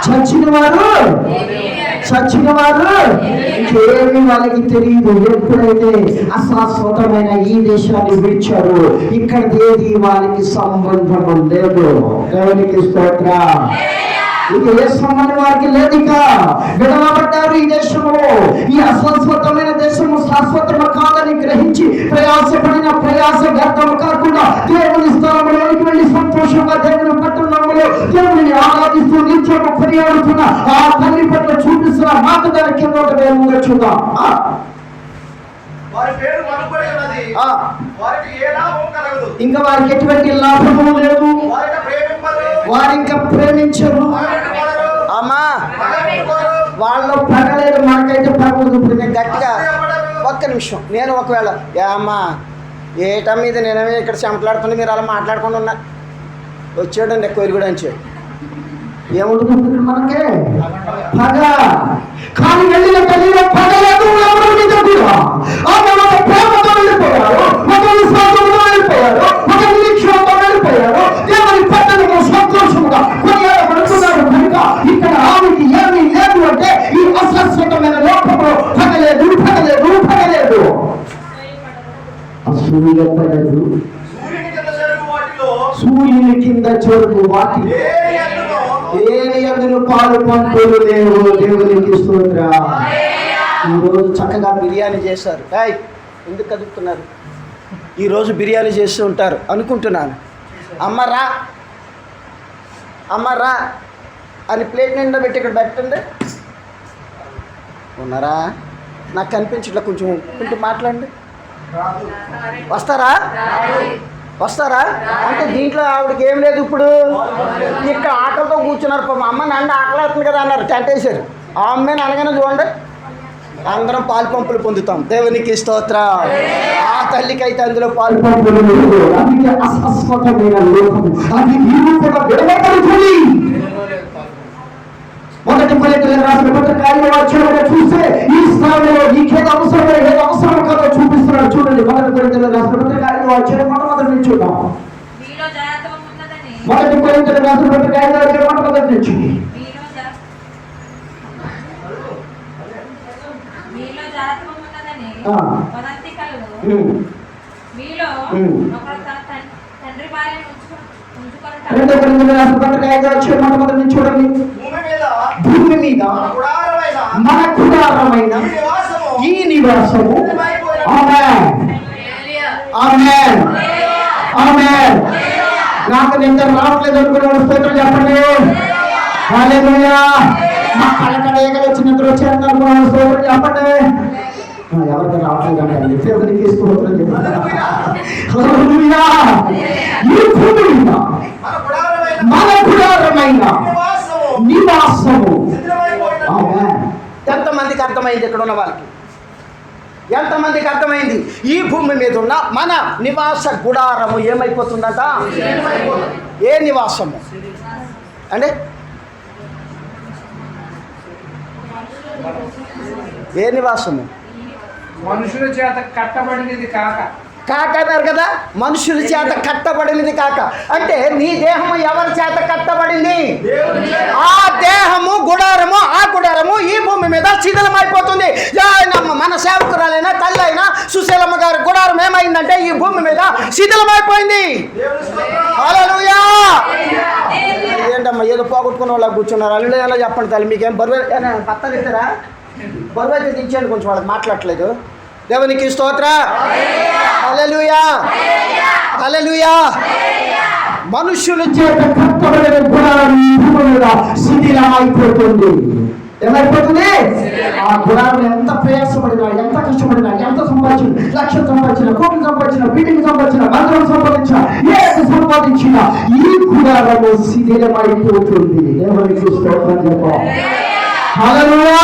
చచ్చిన వారు ఇంకేమి వాళ్ళకి తెలియదు. ఎప్పుడైతే అశాశ్వతమైన ఈ దేశాన్ని విడిచారు, ఇక్కడ ఏది వాళ్ళకి సంబంధం లేదు. దేవునికి స్తోత్రం. ఇక ఏ సంబంధం వారికి లేదు. ఇక విడవబడ్డారు ఈ దేశంలో. ఈ అశాశ్వతమైన దేశము శాశ్వతము కాదని గ్రహించి ప్రయాసపడిన ప్రయాస వ్యర్థం కాకుండా దేవుని స్థలంలోనికి వెళ్ళి సంతోషంగా దేవుని పట్టణంలో దేవుని ఆరాధిస్తూ నిత్యము కొనియాడుతున్న ఆ తల్లి పట్ల చూపిస్తున్న మాట దాని కింద మేము చూద్దాం. ఇంకా వారికి ఎటువంటి లాభము లేదు. వారు ఇంకా ప్రేమించరు. అమ్మా వాళ్ళు పగలేదు. మనకైతే పగదు. ఇప్పుడు నేను గట్టిగా ఒక్క నిమిషం, నేను ఒకవేళ అమ్మా ఏటా మీద నేనేమే ఇక్కడ చెమట్లాడుతుంటే మీరు అలా మాట్లాడుకుండా ఉన్నా వచ్చాడండి ఎక్కువ కూడా అని చెప్పి ఏముంటుంది మనకే పగ. కానీ వెళ్ళిన తల్లిలో పగలేదు. ఎవరు మీద కూడా ప్రేమతో వెళ్ళిపోయారు, ఒక విశ్వాసంతో వెళ్ళిపోయారు, ఒక నిరీక్షణతో వెళ్ళిపోయారు. దేవుని పట్టణంలో సంతోషముగా కొనియాడబడుతున్నారు. కనుక ఇక్కడ ఆమెకి ఏమీ లేదు అంటే ఈ అశాశ్వతమైన లోకంలో పగలేదు. అసూయ పడదు. సూర్యుని కింద చెరుకు వాటి ఏని అందులో పాలు పంపులు లేవు. దేవునికి స్తోత్రం. ఈరోజు చక్కగా బిర్యానీ చేశారు. ఎందుకు కదుపుతున్నారు? ఈరోజు బిర్యానీ చేస్తూ ఉంటారు అనుకుంటున్నాను. అమ్మరా అని ప్లేట్ నిండా పెట్టి ఇక్కడ పెట్టండి. ఉన్నారా? నాకు కనిపించట్లా. కొంచెం మాట్లాడండి. వస్తారా అంటే దీంట్లో ఆవిడకి ఏం లేదు. ఇప్పుడు ఇక్కడ ఆకలితో కూర్చున్నారు. అమ్మ నాన్న ఆకలి అవుతుంది కదా అన్నారు. టెంట్ వేసారు. ఆ అమ్మాయిని అనగానే చూడండి అందరం పాలు పంపులు పొందుతాం. దేవునికి స్తోత్రం. ఆ తల్లికైతే అందులో పాలు. అందుకే అశాశ్వతమైన లోకము, అది నీవు కూడా విడవబడుతుంది. మొదటి కొరింథీయులకు రాసిన పత్రిక 5వ అధ్యాయంలో చూస్తే ఈ స్థాయిలో నీకేది అవసరమో ఏది అవసరం కాదో చూపిస్తున్నాడు. చూడండి, మొదటి కొరింథీయులకు రాసిన పత్రిక 5వ అధ్యాయం మొట్టమొదటి నుంచి చూద్దాం. మొదటి కొరింథీయులకు రాసిన పత్రిక 5వ అధ్యాయం మొట్టమొదటి నుంచి. రెండో కొరింథీయులకు రాసిన పత్రిక 5వ అధ్యాయం మొట్టమొదటి నుంచి చూడండి. భూమి మీద మన గుడారమైన ఈ నివాసము. ఆమేన్, ఆమేన్, ఆమేన్. నాకు నిద్ర రావట్లేదు అనుకున్నాడు, స్తోత్రం చెప్పండి. హల్లెలూయా. మా కళ్ళకడ ఏగలు వచ్చి నిద్ర వచ్చాను అనుకున్నాడు, స్తోత్రం చెప్పండి. ఎవరికి రావట్లేదు అంటే దేవునికి స్తోత్రం చెప్పండి. హల్లెలూయా. ఈ భూమి మీద మన గుడారమైన నివాసము. ఎంతమందికి అర్థమైంది? ఇక్కడ ఉన్న వాళ్ళకి ఎంతమందికి అర్థమైంది? ఈ భూమి మీద ఉన్న మన నివాస గుడారము ఏమైపోతుందట? ఏ నివాసము అంటే ఏ నివాసము? మనుషుల చేత కట్టబడినది కాక. కాక అన్నారు కదా, మనుషుల చేత కట్టబడినది కాక. అంటే నీ దేహము ఎవరి చేత కట్టబడింది? ఆ దేహము గుడారము, ఆ గుడారము ఈ భూమి మీద శిథిలమైపోతుంది. మన సేవకురాలైనా తల్లి అయినా సుశీలమ్మ గారి గుడారం ఏమైందంటే ఈ భూమి మీద శిథిలమైపోయింది. హల్లెలూయా. ఏంటమ్మా ఏదో పోగొట్టుకున్న వాళ్ళ కూర్చున్నారు? హల్లెలూయా చెప్పండి తల్లి. మీకేం బరువు పత్తలు ఇస్తారా? బరువు అయితే దించండి, కొంచెం వాళ్ళకి మాట్లాడట్లేదు. దేవునికి స్తోత్ర. హల్లెలూయా, హల్లెలూయా. మనుషుల చేత కట్టబడిన గుడారం శిథిలమైపోతుంది. ఏమైపోతుంది? ఆ గుడారం ఎంత ప్రయాసపడినా, ఎంత కష్టపడినా, ఎంత సంపాదించిన, లక్షలు సంపాదించిన, కోట్లు సంపాదించిన, బిల్డింగ్ సంపాదించిన, మందిరం సంపాదించిన, ఏది సంపాదించిన ఈ గుడారము శిథిలమైపోతుంది. దేవునికి స్తోత్రం చెప్పాలి. హల్లెలూయా,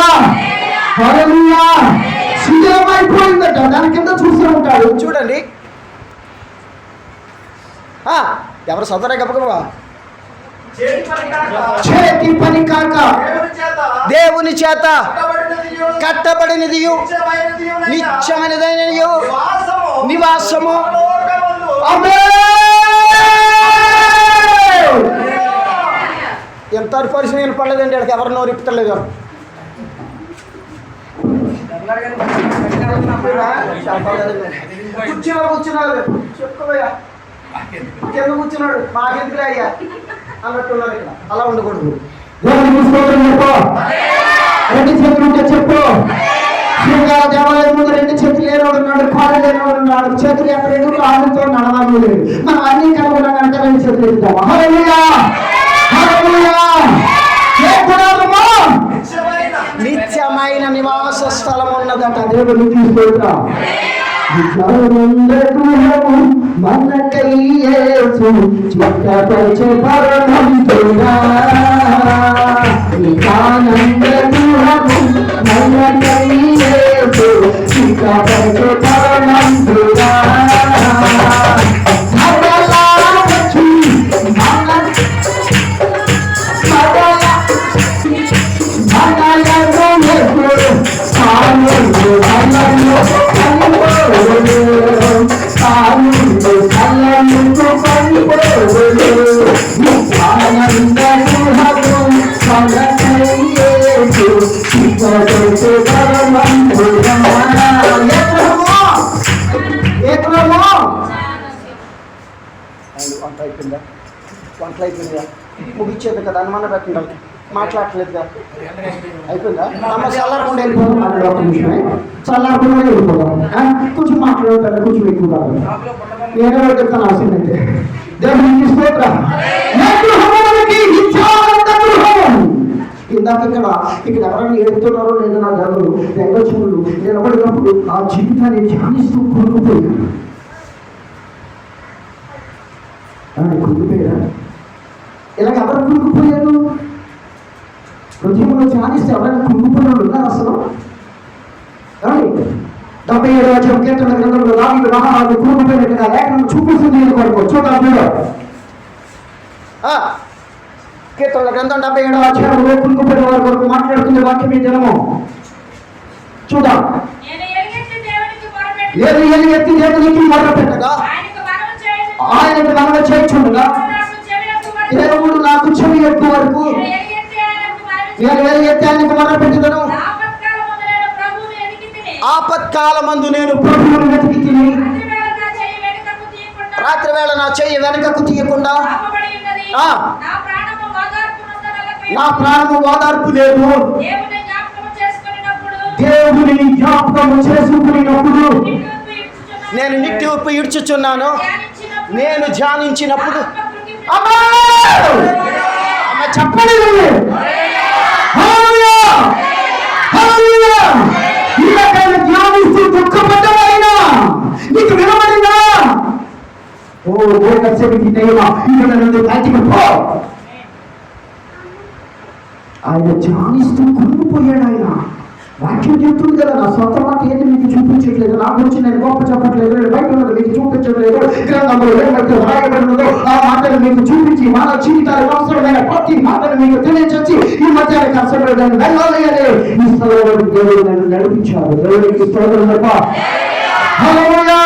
హల్లెలూయా. శిథిలమైపోయిందట. దాని కింద చూస్తూ ఉంటాడు. చూడండి, ఎవరు సదరా గబగబా చేతి పని కాక దేవుని చేత కట్టబడినది నిత్యమైనదైన నివాసము. ఎంత పరిశీలన పడలేదండి, అక్కడికి ఎవరు నోరు ఇప్పలేదు. కూర్చున్నాడు చెప్పుకోయా, కింద కూర్చున్నాడు, మాకెందుకులే అయ్యా అన్నట్టున్నారు. ఇక్కడ అలా ఉండకూడదు. రెండు చేతులు ఉంటే చెప్పు. శ్రీకాళ దేవాలయం ముందు రెండు చేతులు లేనివాడు ఉన్నాడు, కాళ్ళు లేనివాడు ఉన్నాడు. చేతులు ఎక్కడేదో కాళ్ళతో నడవాలి లేదు. మనం అన్ని కనుగొన్నా కనుక రెండు చేతులు ఎత్తుతాము. హల్లెలూయా, హల్లెలూయా. నిత్యమైన నివాస స్థలం ఉన్నదట. దేవునికి స్తోత్రం. మనకయ్యేసు చిత్తపరిచే పరమంతుడా, ఆనందముహము మనకయ్యేసు చిత్తపరిచే పరమంతుడా. వంటలు అయిపోయిందా? ముగిచ్చేది కదా, అనుమానం పెట్టండి. మాట్లాడలేదుగా, అయిపోయిందా? అమ్మ చల్లారకుండా వెళ్ళిపోతాం. మాట్లాడే నిమిషమే చల్లారకుండా వెళ్ళిపోతాం. కొంచెం మాట్లాడతాను, కొంచెం ఎక్కువ కాదు. నేనే చెప్తాను అవసరమైతే. దేవునికి స్తోత్రం. ఇందాక ఇక్కడ ఎవరైనా ఏడుతున్నారో లేదో నా గదులు దైవచనులు నిలబడినప్పుడు ఆ జీవితాన్ని ధ్యానిస్తూ కురుకుపోయాను. కురుకుపోయారా? ఇలాగ ఎవరు కురుకుపోయారు? హృదయంలో ధ్యానిస్తే ఎవరైనా కురుకుపోయిన ఉన్నారు అసలు? 77వ కీర్తన గ్రంథంలో దావీదు మహారాజు కుటుంబమైనట్టుగా లేఖనం చూపిస్తుంది కొరకు చూద్దాం వీడియో. కీర్తనల గ్రంథం 77వ అధ్యాయంలో కుటుంబమైన వారి కొరకు మాట్లాడుతున్న వాక్యం ఈ దినము చూద్దాం. ఏది ఎత్తి దేవునికి మొరపెట్టగా ఆయనకు మనవ చేయించుండగా దేవుడు నాకు చెవి ఎక్కువ వరకు నేను ఎత్తి ఆయనకు మొరపెట్టుదను. ఆపత్కాలమందు నేను ప్రభువును వెతికి తిని రాత్రి వేళ నా చెయ్యి వెనకకు తీయకుండా నా ప్రాణము ఓదార్పు లేదు. దేవుని జ్ఞాపకము చేసుకున్నప్పుడు నేను నిట్టూర్పు ఇడ్చుచున్నాను. నేను ధ్యానించినప్పుడు అమ్మా చెప్పండి ధ్యానిస్తూ దుఃఖపడ్డవైనా నీకు వినబడిందా? ఓ చెవికి దైవమా ఇక్కడ నుండి బయటికి పో. ఆయన ధ్యానిస్తూ కుళ్ళిపోయాడు. ఆయన వాక్యం చెప్తుంది కదా, నా సొంత మాట ఏది మీకు చూపించట్లేదు, నా గురించి నేను గొప్ప చెప్పట్లేదు, నేను బయట ఉన్నది మీకు చూపించట్లేదు, గ్రంథంలో ఏమైతే రాయబడినదో ఆ మాటలు మీకు చూపించి మన జీవితాలకు అవసరమైన ప్రతి మాటలు మీకు తెలియచేసి ఈ మధ్యాహ్నం కష్టపడి నన్ను వెళ్ళాలి అనే ఈ స్థలంలో దేవుడు నన్ను నడిపించాడు. దేవుడికి స్తోత్రం తప్ప. హల్లెలూయా.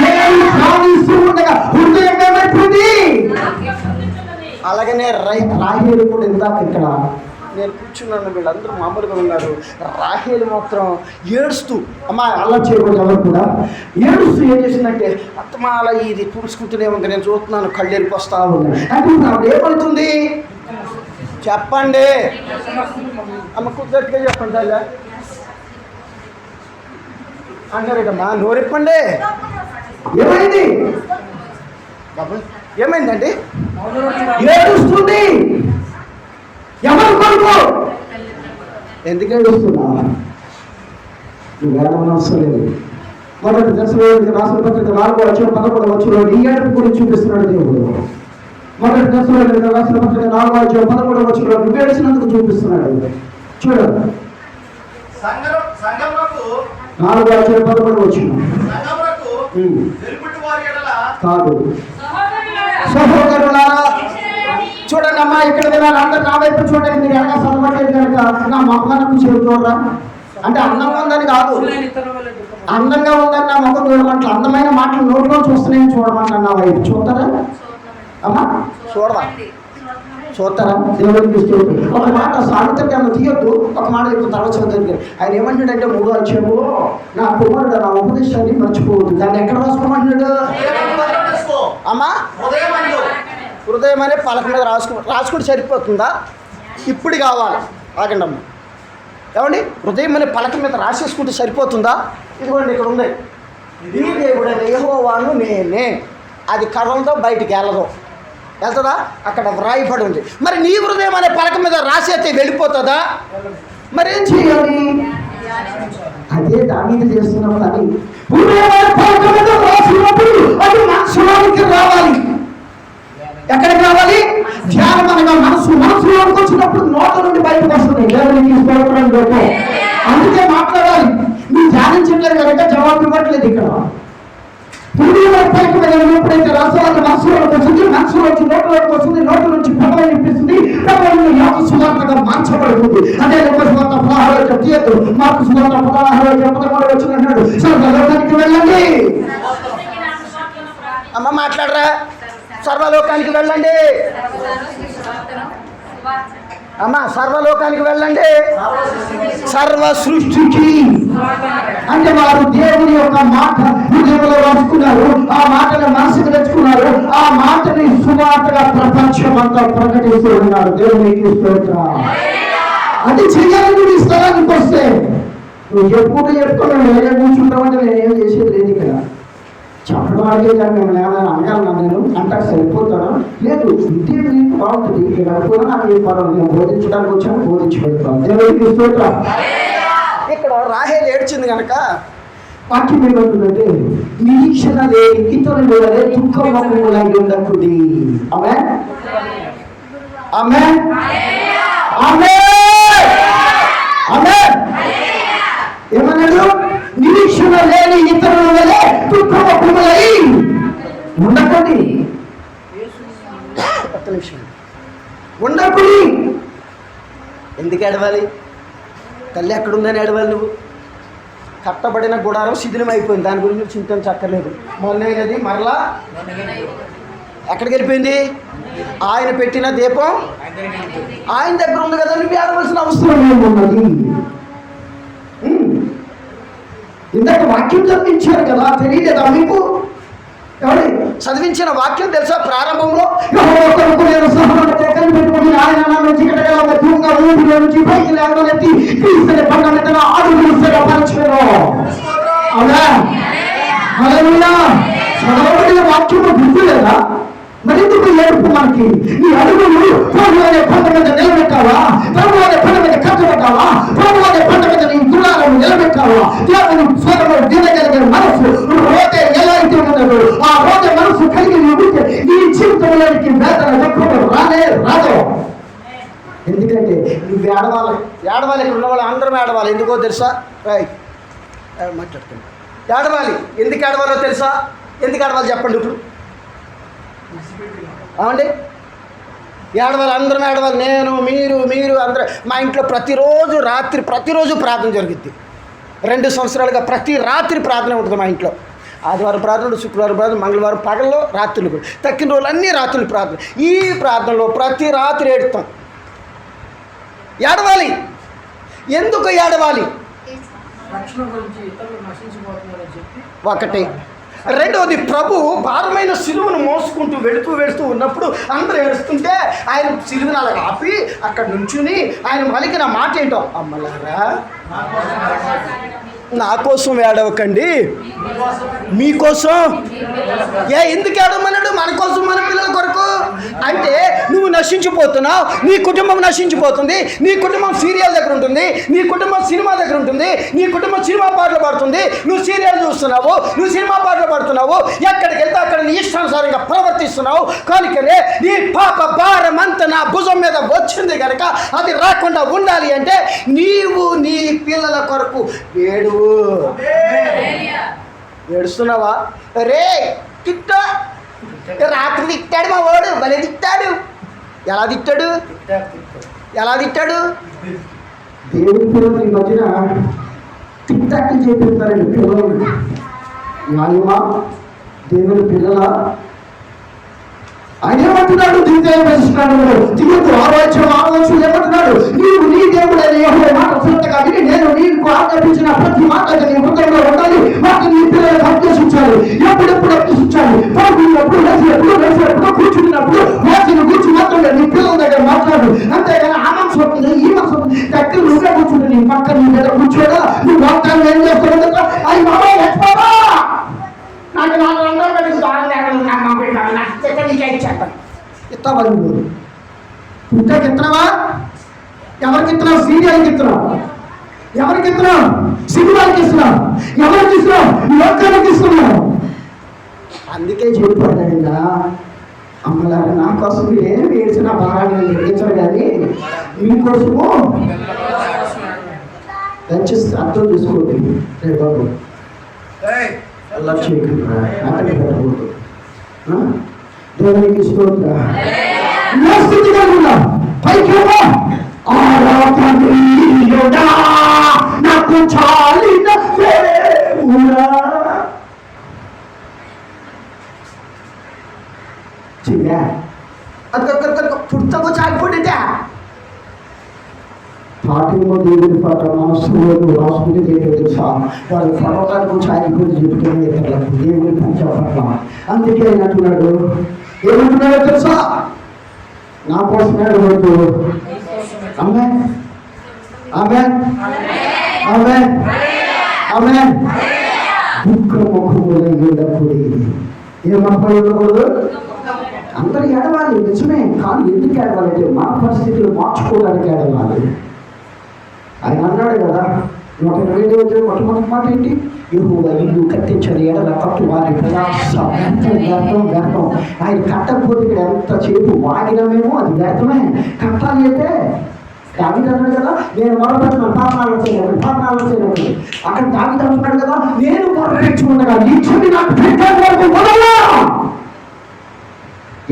నేను ధ్యానిస్తూ ఉండగా హృదయం ఏమైపోయింది? అలాగనే రాహేలు కూడా ఇందాక ఇక్కడ నేను కూర్చున్నాను, వీళ్ళందరూ మామూలుగా ఉన్నారు. రాహేలు మాత్రం ఏడుస్తూ అమ్మా అలా చేయకూడదు, ఎవరు కూడా ఏడుస్తూ ఏం చేసిందంటే అత్తమాల ఇది పూడ్చుకుంటూనే ఉంది, నేను చూస్తున్నాను, కళ్ళు వెళ్ళిపోస్తా ఉంది. అంటే నాకు ఏమవుతుంది చెప్పండి అమ్మ, కుదరట్టుగా చెప్పండి అలా అన్నారేటమ్మా, నోరెప్పండి. ఏమైంది ఏమైందండి? ఏడుస్తుంది. ఎవరు కొడుకు? ఎందుకు ఏడుస్తున్నా? నువ్వు ఏడవని అవసరం లేదు. మొదటి దశలోనికి రాసిన పత్రిక 4:11 ఈ ఏడుపు గురించి చూపిస్తున్నాడు దేవుడు. మొదటి దశలోనికి రాసిన పత్రిక 4:11 నువ్వు ఏడిచినందుకు చూపిస్తున్నాడు. చూడండి 4:11 కాదు. సహోదరులారా చూడండి అమ్మా, ఇక్కడ వినాలి అందరు నా వైపు చూడండి. మీరు ఎలాగా చదవట్లేదు కనుక నా మొహం చూడరా అంటే అందంగా ఉందని కాదు, అందంగా ఉందని నా ముఖం చూడమంటా, అందమైన మాటలు నోట్లో చూస్తున్నాయని చూడమంటా. నా వైపు చూస్తారా అమ్మా? చూడరా? చూస్తారా? దేవుడికి ఒక మాట సావిత్రికి ఆమె తీయొద్దు, ఒక మాట ఇప్పుడు తర్వాత చదువుతుంది. ఆయన ఏమంటాడంటే 3వ అధ్యాయంలో నా కుమారుడు నా ఉపదేశాన్ని మర్చిపోవద్దు. దాన్ని ఎక్కడ రాసుకోమంటున్నాడు అమ్మా? హృదయం అనే పలక మీద రాసుకుంటే సరిపోతుందా? ఇప్పుడు కావాలి. ఆగండి అమ్మ, ఏమండి? హృదయం అనే పలక మీద రాసేసుకుంటే సరిపోతుందా? ఇదిగోండి ఇక్కడ ఉంది, నీ దేవుడైన యెహోవాను నేనే. అది కర్రలతో బయటికి వెళ్తుందా? అక్కడ వ్రాయబడి ఉంది. మరి నీ హృదయం అనే పలక మీద రాసేస్తే వెళ్ళిపోతుందా? మరేం చేయాలి? అదే దానికి చేస్తున్నప్పుడు అది హృదయం అనే పలక మీద రాసినప్పుడు అది మనసులోనికి రావాలి. ఎక్కడికి రావాలి? ధ్యానం అనగా మనసులోకి వచ్చినప్పుడు నోట నుండి బయటకు వస్తుంది. దేవునికి స్తోత్రం చెప్పు. అందుకే మాట్లాడాలి. మీరు ధ్యానించట్లేదు కనుక జవాబు ఇవ్వట్లేదు. ఇక్కడ ఎప్పుడైతే రసాలు మనసులోకి వస్తుంది, మనసులోకి నోట్లోకి వస్తుంది, నోటు నుంచి ప్రభావం ఇప్పిస్తుంది, ప్రభావం యాకు సువార్తగా మార్చబడుతుంది. అదే సువార్త 16 తీయద్దు, మార్కు సువార్త 16 వచ్చినన్నాడు, సర్వలోకానికి వెళ్ళండి. అమ్మ మాట్లాడరా? సర్వలోకానికి వెళ్ళండి అమ్మా, సర్వలోకానికి వెళ్ళండి. సర్వ సృష్టికి అంటే వారు దేవుని యొక్క మాట హృదయంలో రాసుకున్నారు, ఆ మాటను మనసుకు తెచ్చుకున్నారు, ఆ మాటని సువార్తగా ప్రపంచం అంతా ప్రకటిస్తూ ఉన్నారు. దేవునికి స్తోత్రం. అది చెయ్యాలని నీ స్థలానికి వస్తే నువ్వు చెప్పుకున్నావు, నేనే కూర్చుంటామంటే నేనేం చేసేది లేదు. ఇక్కడ చెప్పడం అడిగే కానీ మిమ్మల్ని ఏమైనా అనగలనా? నేను అంటాక సరిపోతాను లేదు. విద్య నీకు బాగుంటుంది, ఇక్కడ అనుకున్నా నాకు ఏ పర్వాలేదు, నేను బోధించడానికి వచ్చాను, బోధించి పెడతాను. దేవునికి స్తోత్రం. ఇక్కడ రాహేలు ఏడ్చింది కనుక వాక్యం ఏమంటుందంటే నిరీక్షణ లేని ఇతరులు దుఃఖములై ఉండకుండి. ఆమేన్ ఆమేన్ ఆమేన్ ఆమేన్. ఏమన్నాడు? నిరీక్షణ లేని ఇతరుల వలె దుఃఖముఖములై ఉండకండి. ఒక్క నిమిషం. ఉండకుడి. ఎందుకు ఏడవాలి? తల్లి ఎక్కడుందని ఏడవాలి నువ్వు? కట్టబడిన గుడారం శిథిలం అయిపోయింది, దాని గురించి చింతించక్కర్లేదు. మొన్నైనది మరలా ఎక్కడికి వెళ్ళిపోయింది? ఆయన పెట్టిన దీపం ఆయన దగ్గర ఉంది కదా, నువ్వు ఏడవలసిన అవసరం ఏమున్నది? ఇందాక వాక్యం చదివించారు కదా, తెలియలేదా మీకు? ఎవరి చదివించిన వాక్యం తెలుసా? ప్రారంభంలో యెహోవా కొరకు నేను సహనము తెగని పెట్టుకుని ఆయన నన్ను చీకటిగా మధ్యంగా ఊపిలో నుంచి పైకి లేవనెత్తి క్రీస్తుని బండ మీద అడుగులు స్థిరపరచెను. ఆమేన్. హల్లెలూయా. చదవబడిన వాక్యము గుర్తులేదా? మరెందుకు ఏడుపు మనకి? నీ అడుగులు ప్రభు అనే బండ మీద నిలబెట్టావా? ప్రభు అనే బండ మీద కట్టబెట్టావా? ప్రభు అనే బండ మీద నీ గుడాలను నిలబెట్టావా? దేవుని స్వరము వినగలిగే మనసు రోతే ఎలా అయితే ఉన్నదో ఆ రోతే మనసు కలిగి ఉంటే నీ జీవితంలోనికి వేదన ఎక్కువ రానే రాదు. ఎందుకంటే నువ్వు ఏడవాలి. ఏడవాలి. ఇక్కడ ఉన్న వాళ్ళు అందరం ఏడవాలి. ఎందుకో తెలుసా? మాట్లాడుతున్నాను. ఏడవాలి. ఎందుకు ఏడవాలో తెలుసా? ఎందుకు ఏడవాలి చెప్పండి ఇప్పుడు. అవండి, ఏడవాలి. అందరం ఏడవాలి. నేను, మీరు అందరూ. మా ఇంట్లో ప్రతిరోజు ప్రార్థన జరుగుద్ది. 2 సంవత్సరాలుగా ప్రతి రాత్రి ప్రార్థన ఉంటుంది మా ఇంట్లో. ఆదివారం ప్రార్థన, శుక్రవారం ప్రార్థన, మంగళవారం పగల్లో, రాత్రులు కూడా. తక్కిన రోజులు అన్నీ రాత్రులు ప్రార్థన. ఈ ప్రార్థనలో ప్రతి రాత్రి ఏడుతాం. ఏడవాలి. ఎందుకు ఏడవాలి? రక్షణ గురించి ఇతరులు నశించిపోతున్నారని చెప్పి ఒకటి. రెండవది, ప్రభు భారమైన సిలువను మోసుకుంటూ వెళుతూ ఉన్నప్పుడు అందరూ ఏడుస్తుంటే ఆయన సిలువను అలా ఆపి అక్కడ నుంచుని ఆయన పలికిన మాట ఏంటో, అమ్మలారా నా కోసం ఏడవకండి, మీకోసం. ఎందుకు ఏడవమన్నాడు? మన కోసం, మన పిల్లల కొరకు. అంటే నువ్వు నశించిపోతున్నావు, నీ కుటుంబం నశించిపోతుంది, నీ కుటుంబం సీరియల్ దగ్గర ఉంటుంది, నీ కుటుంబం సినిమా దగ్గర ఉంటుంది, నీ కుటుంబం సినిమా పాటలు పాడుతుంది, నువ్వు సీరియల్ చూస్తున్నావు, నువ్వు సినిమా పాటలు పాడుతున్నావు, ఎక్కడికి వెళ్తే అక్కడ నీ ఇష్టానుసారంగా ప్రవర్తిస్తున్నావు. కనుకనే నీ పాప భారం అంతా నా భుజం మీద వచ్చింది కనుక అది రాకుండా ఉండాలి అంటే నీవు నీ పిల్లల కొరకు ఏడుస్తున్నావా? రే తిట్ట రాత్రి తిట్టాడు మా వాడు, భలే తిట్టాడు. ఎలా తిట్టాడు? దేవుని పిల్లలు ఈ మధ్యన టిక్టాక్ చేపిస్తారండి పిల్లలు. న్యాయమా? దేవుని పిల్లల ఆయన ఏమంటున్నాడు? దిగుతూ ఆలోచన ఏమంటున్నాడు? నీవు నీ దేవుడైన యెహోవా మాట శ్రద్ధగా విని నేను నీకు ఆజ్ఞాపించిన ప్రతి మాట నీ హృదయంలో ఉండాలి. వాటి నీ పిల్లలకు అభ్యసించాలి. ఎప్పుడెప్పుడు అభ్యసించాలి? ఎప్పుడు కూర్చున్నప్పుడు వాటిని గురించి మాత్రమే నీ పిల్లల దగ్గర మాట్లాడు. అంతేగాని ఆ మనసు వస్తుంది, ఈ మనసు దగ్గర నువ్వే కూర్చుంటే నీ పక్కన నీ మీద కూర్చోడా? నువ్వు వాక్యాన్ని ఏం చేస్తావు? అవి బాబా ఎక్స్పోరా నాకు 400 పెట్టుకు ఇస్తావా? నువ్వు ఇంతకి ఇస్తున్నావా? ఎవరికి ఇస్తున్నావు? సీరియల్కి ఇస్తున్నావు? ఎవరికి ఇస్తున్నావు? సినిమాలకి ఇస్తున్నావు? ఎవరికి ఇస్తున్నావు? లోకానికి ఇస్తున్నావు. అందుకే చెప్పాడంగా, అమ్మలాగా నా కోసం మీరు ఏం ఏడ్చినా భారాన్ని నిర్ణయించరు కానీ మీకోసము దయచేసి అర్థం చేసుకోండి. రే బాబు అలా చేయకుండా నాకనే పెట్టకూడదు. దేవునికి స్తోత్ర. నా స్థితి కలుగునా పైకేమో ఆరాధనీయుడా నాకు చాలిన దేవుడా. చిన్న పుట్టకు చాలిపోయిందా? పాటేమో దేవుడి పాట మనసులో రాసుకుంటే ఏంటో తెలుసా? వాళ్ళు పర్వతానికి చాలిపోయి చెప్తున్నా ఇతరులకు దేవుడి పంచపట్ల. అందుకే ఆయన అంటున్నాడు, ఏమంటున్నాడో తెలుసా? నా కోసం ఏడవద్దు. ఆమేన్, ఆమేన్, ఆమేన్, ఆమేన్. దుఃఖముఖములై ఉండకూడదు. ఏమనుకోని ఉండకూడదు? అందరూ ఏడవాలి, నిజమే. కానీ ఎందుకు ఏడవాలంటే మా పరిస్థితులు మార్చుకోవడానికి ఏడవాలి. ఆయన అన్నాడు కదా 122 మొట్టమొదటి మాట ఏంటి? యెహోవా ఇల్లు కట్టించని ఎడల కట్టు వారి ప్రయాస వ్యర్థం. ఆయన కట్టకపోతే ఇక్కడ ఎంత చేపు వాడినా మేము అది వ్యర్థమే. కట్టాలి అంటే దావీదు అన్నాడు కదా, నేను మొరపెట్టిన పాపనాలు చేయలేదు. అక్కడ దావీదు అంటున్నాడు కదా, నేను మొరపెట్టి ఉండగా నీ చెవి నాకు పెట్టాలి వరకు వదలా.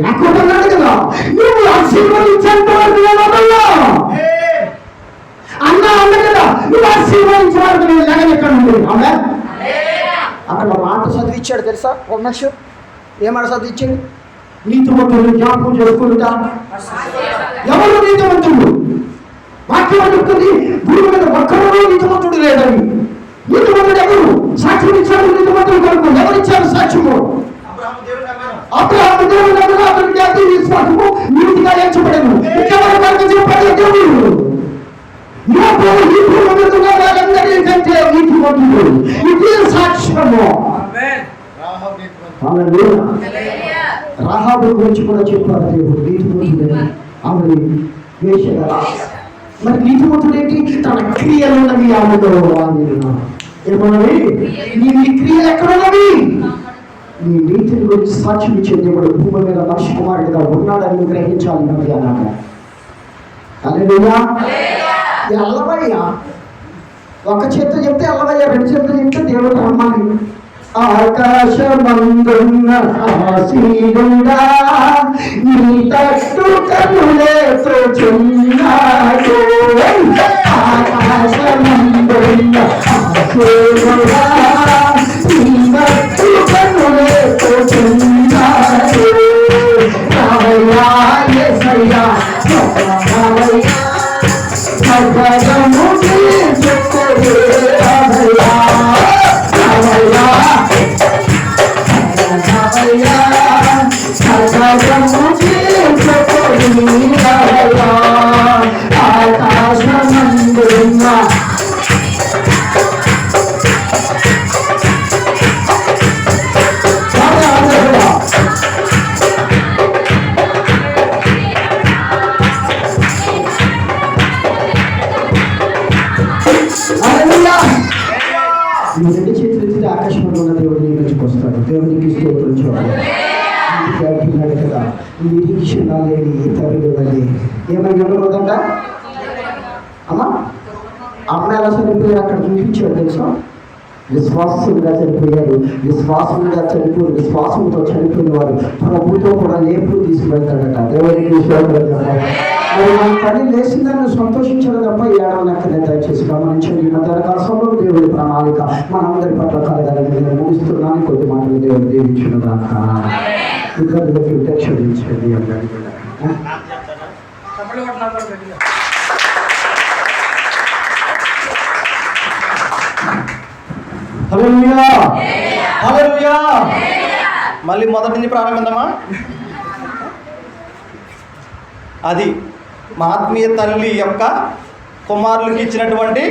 యాకోబు అన్నాడు కదా, నువ్వు ఆశీర్వదించేంత వరకు నేను వదలా. అన్నా కదా, నువ్వు ఆశీర్వదించే వరకు నేను లేగనెక్కడుంది. అవునా? అక్కడ మాట చదివిచ్చాడు తెలుసా రమేష్? ఏమాట చదివిచ్చాడు? నీతిమంతుడు జ్ఞాపకం చేసుకుంటా. ఎవరు నీతిమంతుడు? వాక్యం చెప్తుంది, భూమి మీద ఒక్కడూ నీతిమంతుడు లేదని. నీతిమంతుడు ఎవరు? సాక్ష్యం ఇచ్చాడు నీతిమంతుడు కొరకు. ఎవరిచ్చారు సాక్ష్యము? అబ్రహాము దేవుడు నమ్మిన అతనికి అతి విశ్వాసము నీతిగా ఎంచబడెను. ఇంకెవరు కనుక చెప్పాడు దేవుడు? యోబు ఈ భూమి మీద ఉన్న వారందరికంటే నీతిమంతుడు. ఇది సాక్ష్యము. రాహాబు గురించి కూడా చెప్పారు దేవుడు, నీతిమంతుడని. ఆమె వేషగల. మరి నీతిమంతుడేంటి? తన క్రియలున్నవి ఆమెలో. ఏమన్నవి? నీ క్రియలు ఎక్కడున్నవి? నీ నీతిని గురించి సాక్ష్యం ఇచ్చే దేవుడు భూమి మీద మనిషి కుమారుడిగా ఉన్నాడని గ్రహించాలి. నది అన్నాడు. హల్లెలూయా. ఎల్లవయ్యా ఒక చేత చెప్తే ఎల్లవయ్యా, రెండు చేతులు చెప్తే దేవుడు రమ్మని. ఆకాశమందున్న ఆశీనుడా నీ తట్టు కనులేతో చున్నాడు. ఆకాశమందున్న ఆశీనుడా నీ తట్టు కనులేతో చున్నాడు. రావయ్యా యేసయ్యా, రావయ్యా సర్వము తీర్చుకోవే. రావయ్యా రావయ్యా రావయ్యా సర్వము తీర్చుకోవే. రావయ్యా ఆకాశమందున్న ఈ రెండు చేతులు ఎత్తితే ఆకాశంలో ఉన్న దేవుడు నీ నుంచి వస్తాడు. దేవునికి స్తోత్రం చూడాలి. అంటున్నాడు కదా, నిరీక్షణ లేని ఇతరులు అని. ఏమైనా ఉండకూడదంట. అమ్మా అమ్మ ఎలా చనిపోయారు అక్కడ చూపించాడు తెలుసా? విశ్వాసంగా చనిపోయారు. విశ్వాసంగా చనిపోయి విశ్వాసంతో చనిపోయిన వారు ప్రభుతో కూడా లేపు తీసుకువెళ్తాడట. దేవునికి మన పని లేచిందని సంతోషించడం తప్ప ఏడవనక్కనే. దయచేసి గమనించండి. ఈ మధ్య సమయంలో దేవుడి ప్రణాళిక మనందరి పట్ల కలగాలని నేను ముగిస్తున్నాను. కొద్ది మాటలు దేవుడు దీవించడం దాకా ఇతరులకి క్షమించండి అందరికీ కూడా. హల్లెలూయా. హల్లెలూయా. మళ్ళీ మొదటి నుంచి ప్రారంభిద్దామా? అది మా ఆత్మీయ తల్లి యొక్క కుమారులకి ఇచ్చినటువంటి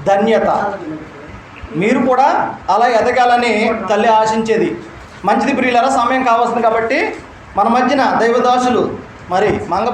ధన్యత. మీరు కూడా అలా ఎదగాలని తల్లి ఆశించేది. మంచిది ప్రియులారా, సమయం కావాల్సింది కాబట్టి మన మధ్యన దైవదాసులు మరి మంగ